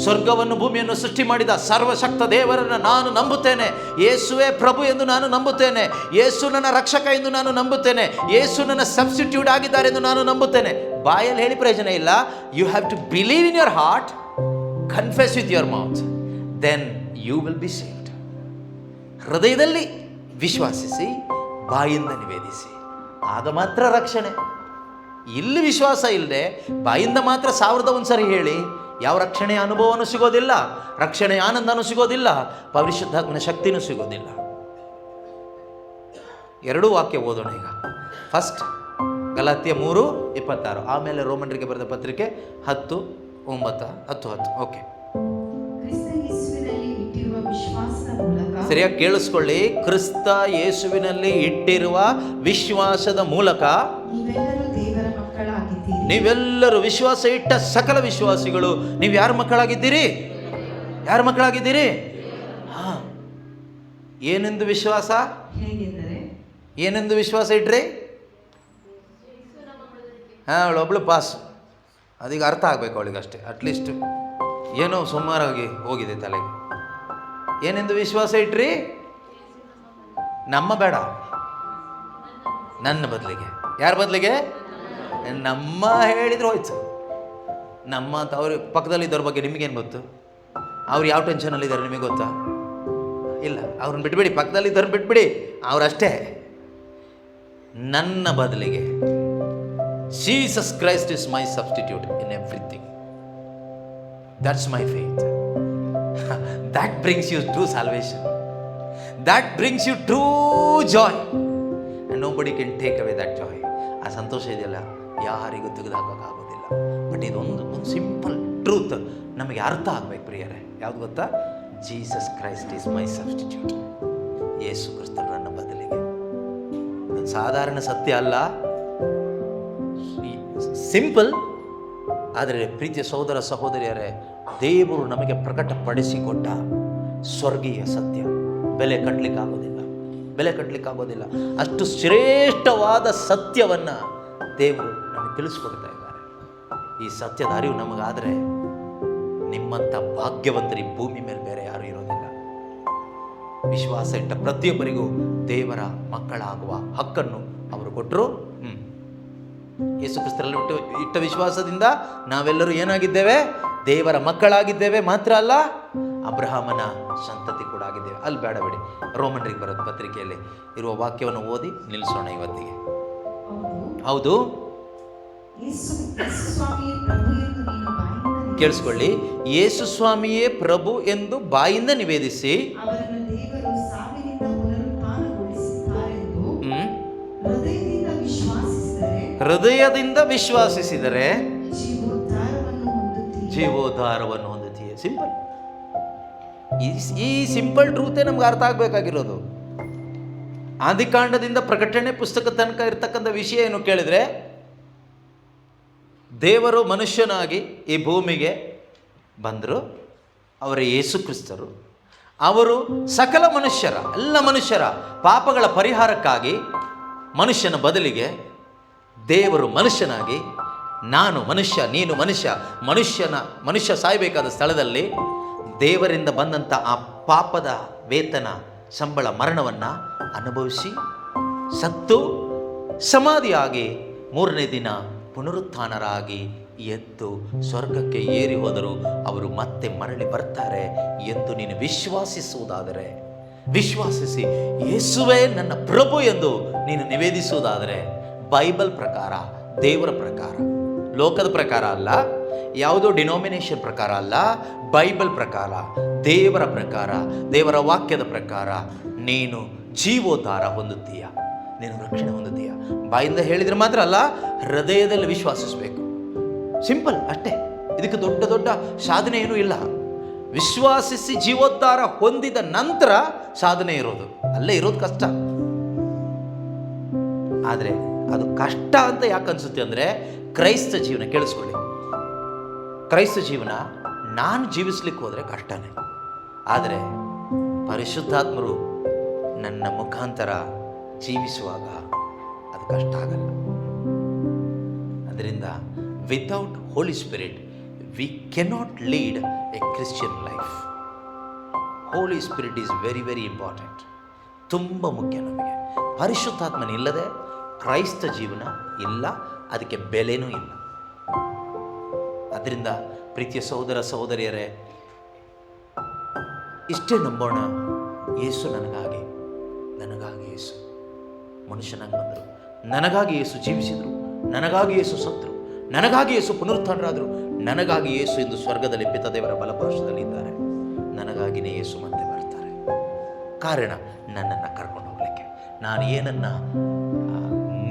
ಸ್ವರ್ಗವನ್ನು ಭೂಮಿಯನ್ನು ಸೃಷ್ಟಿ ಮಾಡಿದ ಸರ್ವಶಕ್ತ ದೇವರನ್ನು ನಾನು ನಂಬುತ್ತೇನೆ, ಯೇಸುವೇ ಪ್ರಭು ಎಂದು ನಾನು ನಂಬುತ್ತೇನೆ, ಯೇಸು ನನ್ನ ರಕ್ಷಕ ಎಂದು ನಾನು ನಂಬುತ್ತೇನೆ, ಯೇಸು ನನ್ನ ಸಬ್ಸ್ಟಿಟ್ಯೂಟ್ ಆಗಿದ್ದಾರೆ ಎಂದು ನಾನು ನಂಬುತ್ತೇನೆ. ಬಾಯಲ್ಲಿ ಹೇಳಿ ಪ್ರಯೋಜನ ಇಲ್ಲ. You have to believe in your heart, confess with your mouth, then you will be saved. ಹೃದಯದಲ್ಲಿ ವಿಶ್ವಾಸಿಸಿ ಬಾಯಿಂದ ನಿವೇದಿಸಿ, ಆಗ ಮಾತ್ರ ರಕ್ಷಣೆ. ಇಲ್ಲಿ ವಿಶ್ವಾಸ ಇಲ್ಲದೆ ಬಾಯಿಂದ ಮಾತ್ರ 1001 ಸರಿ ಹೇಳಿ ಯಾವ ರಕ್ಷಣೆಯ ಅನುಭವನೂ ಸಿಗೋದಿಲ್ಲ, ರಕ್ಷಣೆಯ ಆನಂದನೂ ಸಿಗೋದಿಲ್ಲ, ಪರಿಶುದ್ಧಾತ್ಮನ ಶಕ್ತಿನೂ ಸಿಗೋದಿಲ್ಲ. 2 ವಾಕ್ಯ ಓದೋಣ ಈಗ. ಫಸ್ಟ್ ಗಲಾತ್ಯ 3:26, ಆಮೇಲೆ ರೋಮನರಿಗೆ ಬರೆದ ಪತ್ರಿಕೆ 10:9-10. ಓಕೆ, ಸರಿಯಾಗಿ ಕೇಳಿಸ್ಕೊಳ್ಳಿ. ಕ್ರಿಸ್ತ ಯೇಸುವಿನಲ್ಲಿ ಇಟ್ಟಿರುವ ವಿಶ್ವಾಸದ ಮೂಲಕ ನೀವೆಲ್ಲರೂ, ವಿಶ್ವಾಸ ಇಟ್ಟ ಸಕಲ ವಿಶ್ವಾಸಿಗಳು, ನೀವು ಯಾರ ಮಕ್ಕಳಾಗಿದ್ದೀರಿ? ಯಾರ ಮಕ್ಕಳಾಗಿದ್ದೀರಿ? ಏನೆಂದು ವಿಶ್ವಾಸ? ಏನೆಂದು ವಿಶ್ವಾಸ ಇಟ್ರಿ? ಅವಳೊಬ್ಳು ಪಾಸ್, ಅದೀಗ ಅರ್ಥ ಆಗಬೇಕು ಅವಳಿಗೆ ಅಷ್ಟೇ. ಅಟ್ಲೀಸ್ಟ್ ಏನೋ ಸುಮಾರಾಗಿ ಹೋಗಿದೆ ತಲೆಗೆ. ಏನೆಂದು ವಿಶ್ವಾಸ ಇಟ್ರಿ? ನಮ್ಮ ಬೇಡ, ನನ್ನ ಬದಲಿಗೆ. ಯಾರ ಬದಲಿಗೆ? ನಮ್ಮ ಹೇಳಿದ್ರೆ ಹೋಯ್ತು. ನಮ್ಮ ಅಂತ ಅವ್ರ ಪಕ್ಕದಲ್ಲಿದ್ದವ್ರ ಬಗ್ಗೆ ನಿಮಗೇನು ಗೊತ್ತು? ಅವ್ರು ಯಾವ ಟೆನ್ಷನಲ್ಲಿದ್ದಾರೆ ನಿಮಗೆ ಗೊತ್ತಾ? ಇಲ್ಲ, ಅವ್ರನ್ನ ಬಿಟ್ಬಿಡಿ, ಪಕ್ಕದಲ್ಲಿದ್ದವ್ರನ್ನ ಬಿಟ್ಬಿಡಿ, ಅವರಷ್ಟೇ. ನನ್ನ ಬದಲಿಗೆ Jesus Christ is my substitute in everything. That's my faith. That brings you true salvation. That brings you true joy. And nobody can take away that joy. ಆ ಸಂತೋಷ ಇದೆಯಲ್ಲ, ಯಾರಿಗೂ ತೆಗೆದುಹಾಕೋಕ್ಕಾಗೋದಿಲ್ಲ. ಬಟ್ ಇದೊಂದು ಸಿಂಪಲ್ ಟ್ರೂತ್ ನಮಗೆ ಅರ್ಥ ಆಗ್ಬೇಕು ಪ್ರಿಯರೇ. ಯಾವ್ದು ಗೊತ್ತಾ? Jesus Christ is my substitute. Yesu ಕ್ರಿಸ್ತರು ನನ್ನ ಬದಲಿಗೆ. ಸಾಧಾರಣ ಸತ್ಯ ಅಲ್ಲ, ಸಿಂಪಲ್. ಆದರೆ ಪ್ರೀತಿಯ ಸಹೋದರ ಸಹೋದರಿಯರೇ, ದೇವರು ನಮಗೆ ಪ್ರಕಟಪಡಿಸಿಕೊಟ್ಟ ಸ್ವರ್ಗೀಯ ಸತ್ಯ. ಬೆಲೆ ಕಟ್ಟಲಿಕ್ಕಾಗೋದಿಲ್ಲ. ಅಷ್ಟು ಶ್ರೇಷ್ಠವಾದ ಸತ್ಯವನ್ನು ದೇವರು ನಮಗೆ ತಿಳಿಸ್ಕೊಡ್ತಾ ಇದ್ದಾರೆ. ಈ ಸತ್ಯದ ಅರಿವು ನಮಗಾದರೆ ನಿಮ್ಮಂಥ ಭಾಗ್ಯವಂತರಿ ಭೂಮಿ ಮೇಲೆ ಬೇರೆ ಯಾರೂ ಇರೋದಿಲ್ಲ. ವಿಶ್ವಾಸ ಇಟ್ಟ ಪ್ರತಿಯೊಬ್ಬರಿಗೂ ದೇವರ ಮಕ್ಕಳಾಗುವ ಹಕ್ಕನ್ನು ಅವರು ಕೊಟ್ಟರು. ಯೇಸು ಕ್ರಿಸ್ತರಲ್ಲಿ ಇಟ್ಟ ವಿಶ್ವಾಸದಿಂದ ನಾವೆಲ್ಲರೂ ಏನಾಗಿದ್ದೇವೆ? ದೇವರ ಮಕ್ಕಳಾಗಿದ್ದೇವೆ. ಮಾತ್ರ ಅಲ್ಲ, ಅಬ್ರಹಾಮನ ಸಂತತಿ ಕೂಡ ಆಗಿದ್ದೇವೆ. ಅಲ್ಲಿ ಬೇಡಬೇಡಿ, ರೋಮನ್ರಿಗೆ ಬರೋದು ಪತ್ರಿಕೆಯಲ್ಲಿ ಇರುವ ವಾಕ್ಯವನ್ನು ಓದಿ ನಿಲ್ಲಿಸೋಣ ಇವತ್ತಿಗೆ. ಹೌದು, ಕೇಳಿಸ್ಕೊಳ್ಳಿ. ಯೇಸು ಸ್ವಾಮಿಯೇ ಪ್ರಭು ಎಂದು ಬಾಯಿಂದ ನಿವೇದಿಸಿ ಹೃದಯದಿಂದ ವಿಶ್ವಾಸಿಸಿದರೆ ಜೀವೋದ್ಧಾರವನ್ನು ಹೊಂದುತ್ತೀಯ. ಸಿಂಪಲ್. ಈ ಸಿಂಪಲ್ ಟ್ರೂತೇ ನಮ್ಗೆ ಅರ್ಥ ಆಗಬೇಕಾಗಿರೋದು. ಆದಿಕಾಂಡದಿಂದ ಪ್ರಕಟಣೆ ಪುಸ್ತಕ ತನಕ ಇರ್ತಕ್ಕಂಥ ವಿಷಯ ಏನು ಕೇಳಿದರೆ, ದೇವರು ಮನುಷ್ಯನಾಗಿ ಈ ಭೂಮಿಗೆ ಬಂದರು. ಅವರ ಯೇಸು ಕ್ರಿಸ್ತರು. ಅವರು ಸಕಲ ಮನುಷ್ಯರ, ಎಲ್ಲ ಮನುಷ್ಯರ ಪಾಪಗಳ ಪರಿಹಾರಕ್ಕಾಗಿ ಮನುಷ್ಯನ ಬದಲಿಗೆ ದೇವರು ಮನುಷ್ಯನಾಗಿ, ನಾನು ಮನುಷ್ಯ, ನೀನು ಮನುಷ್ಯ ಸಾಯಬೇಕಾದ ಸ್ಥಳದಲ್ಲಿ ದೇವರಿಂದ ಬಂದಂಥ ಆ ಪಾಪದ ವೇತನ, ಸಂಬಳ, ಮರಣವನ್ನು ಅನುಭವಿಸಿ ಸತ್ತು ಸಮಾಧಿಯಾಗಿ 3ನೇ ದಿನ ಪುನರುತ್ಥಾನರಾಗಿ ಎದ್ದು ಸ್ವರ್ಗಕ್ಕೆ ಏರಿ ಹೋದರು. ಅವರು ಮತ್ತೆ ಮರಳಿ ಬರ್ತಾರೆ ಎಂದು ನೀನು ವಿಶ್ವಾಸಿಸುವುದಾದರೆ, ವಿಶ್ವಾಸಿಸಿ ಯೇಸುವೇ ನನ್ನ ಪ್ರಭು ಎಂದು ನೀನು ನಿವೇದಿಸುವುದಾದರೆ, ಬೈಬಲ್ ಪ್ರಕಾರ, ದೇವರ ಪ್ರಕಾರ, ಲೋಕದ ಪ್ರಕಾರ ಅಲ್ಲ, ಯಾವುದೋ ಡಿನಾಮಿನೇಷನ್ ಪ್ರಕಾರ ಅಲ್ಲ, ಬೈಬಲ್ ಪ್ರಕಾರ, ದೇವರ ಪ್ರಕಾರ, ದೇವರ ವಾಕ್ಯದ ಪ್ರಕಾರ ನೀನು ಜೀವೋದ್ಧಾರ ಹೊಂದುತ್ತೀಯ, ನೀನು ರಕ್ಷಣೆ ಹೊಂದುತ್ತೀಯ. ಬಾಯಿಂದ ಹೇಳಿದರೆ ಮಾತ್ರ ಅಲ್ಲ, ಹೃದಯದಲ್ಲಿ ವಿಶ್ವಾಸಿಸಬೇಕು. ಸಿಂಪಲ್ ಅಷ್ಟೇ. ಇದಕ್ಕೆ ದೊಡ್ಡ ದೊಡ್ಡ ಸಾಧನೆ ಏನೂ ಇಲ್ಲ. ವಿಶ್ವಾಸಿಸಿ ಜೀವೋದ್ಧಾರ ಹೊಂದಿದ ನಂತರ ಸಾಧನೆ ಇರೋದು, ಅಲ್ಲೇ ಇರೋದು ಕಷ್ಟ. ಆದರೆ ಅದು ಕಷ್ಟ ಅಂತ ಯಾಕೆ ಅನಿಸುತ್ತೆ ಅಂದರೆ, ಕ್ರೈಸ್ತ ಜೀವನ, ಕೇಳಿಸ್ಕೊಳ್ಳಿ, ಕ್ರೈಸ್ತ ಜೀವನ ನಾನು ಜೀವಿಸ್ಲಿಕ್ಕೆ ಹೋದರೆ ಕಷ್ಟನೇ. ಆದರೆ ಪರಿಶುದ್ಧಾತ್ಮರು ನನ್ನ ಮುಖಾಂತರ ಜೀವಿಸುವಾಗ ಅದು ಕಷ್ಟ ಆಗಲ್ಲ. ಅದರಿಂದ without holy spirit we cannot lead a Christian life. Holy spirit is very very important, ತುಂಬ ಮುಖ್ಯ ನಮಗೆ. ಪರಿಶುದ್ಧಾತ್ಮನಿಲ್ಲದೆ ಕ್ರೈಸ್ತ ಜೀವನ ಇಲ್ಲ, ಅದಕ್ಕೆ ಬೆಲೆನೂ ಇಲ್ಲ. ಅದರಿಂದ ಪ್ರೀತಿಯ ಸಹೋದರ ಸಹೋದರಿಯರೇ, ಇಷ್ಟೇ ನಂಬೋಣ. ಯೇಸು ನನಗಾಗಿ ಯೇಸು ಮನುಷ್ಯನಾಗಿ ಬಂದರು, ನನಗಾಗಿ ಯೇಸು ಜೀವಿಸಿದರು, ನನಗಾಗಿ ಯೇಸು ಸತ್ತರು, ನನಗಾಗಿ ಯೇಸು ಪುನರುತ್ಥಾನರಾದರು, ನನಗಾಗಿ ಯೇಸು ಇಂದು ಸ್ವರ್ಗದಲ್ಲಿ ಪಿತದೇವರ ಬಲಪಾರ್ಶ್ವದಲ್ಲಿ ಇದ್ದಾರೆ. ನನಗಾಗಿಯೇ ಯೇಸು ಮತ್ತೆ ಬರ್ತಾರೆ. ಕಾರಣ ನನ್ನನ್ನು ಕರ್ಕೊಂಡು ಹೋಗಲಿಕ್ಕೆ. ನಾನು ಏನನ್ನು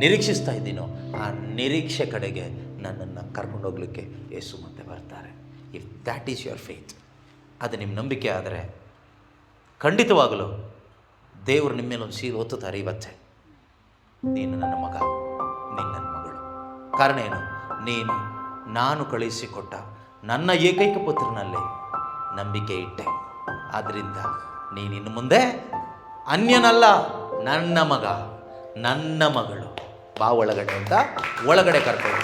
ನಿರೀಕ್ಷಿಸ್ತಾ ಇದ್ದೀನೋ ಆ ನಿರೀಕ್ಷೆ ಕಡೆಗೆ ನನ್ನನ್ನು ಕರ್ಕೊಂಡು ಹೋಗಲಿಕ್ಕೆ ಯೇಸು ಮತ್ತೆ ಬರ್ತಾರೆ. If that is your faith, ಅದು ನಿಮ್ಮ ನಂಬಿಕೆ ಆದರೆ ಖಂಡಿತವಾಗಲೂ ದೇವರು ನಿಮ್ಮ ಮೇಲೆ ಒಂದು ಸೀಲು ಒತ್ತುತ್ತಾರೆ. ಇವತ್ತೇ ನೀನು ನನ್ನ ಮಗ, ನೀನು ನನ್ನ ಮಗಳು. ಕಾರಣ ಏನು? ನೀನು ನಾನು ಕಳುಹಿಸಿಕೊಟ್ಟ ನನ್ನ ಏಕೈಕ ಪುತ್ರನಲ್ಲಿ ನಂಬಿಕೆ ಇಟ್ಟೆ. ಆದ್ದರಿಂದ ನೀನಿನ್ನು ಮುಂದೆ ಅನ್ಯನಲ್ಲ, ನನ್ನ ಮಗ, ನನ್ನ ಮಗಳು. ಬಾ ಒಳಗಡೆ ಅಂತ ಒಳಗಡೆ ಕರ್ಕೊಂಡು,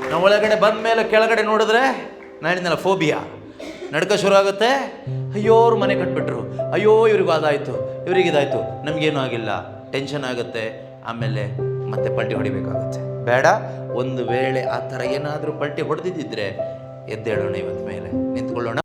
ನಾವು ಒಳಗಡೆ ಬಂದ ಮೇಲೆ ಕೆಳಗಡೆ ನೋಡಿದ್ರೆ ನಾಡಿನಲ್ಲ ಫೋಬಿಯಾ ನಡ್ಕ ಶುರು ಆಗುತ್ತೆ. ಅಯ್ಯೋ ಅವ್ರು ಮನೆ ಕಟ್ಬಿಟ್ರು, ಅಯ್ಯೋ ಇವ್ರಿಗೆ ಅದಾಯಿತು, ಇದಾಯಿತು, ನಮಗೇನೂ ಆಗಿಲ್ಲ, ಟೆನ್ಷನ್ ಆಗುತ್ತೆ. ಆಮೇಲೆ ಮತ್ತೆ ಪಲ್ಟಿ ಹೊಡಿಬೇಕಾಗುತ್ತೆ. ಬೇಡ, ಒಂದು ವೇಳೆ ಆ ಥರ ಏನಾದರೂ ಪಲ್ಟಿ ಹೊಡೆದಿದ್ದರೆ ಎದ್ದೇಳೋಣ, ಇವತ್ತು ಮೇಲೆ ನಿಂತ್ಕೊಳ್ಳೋಣ.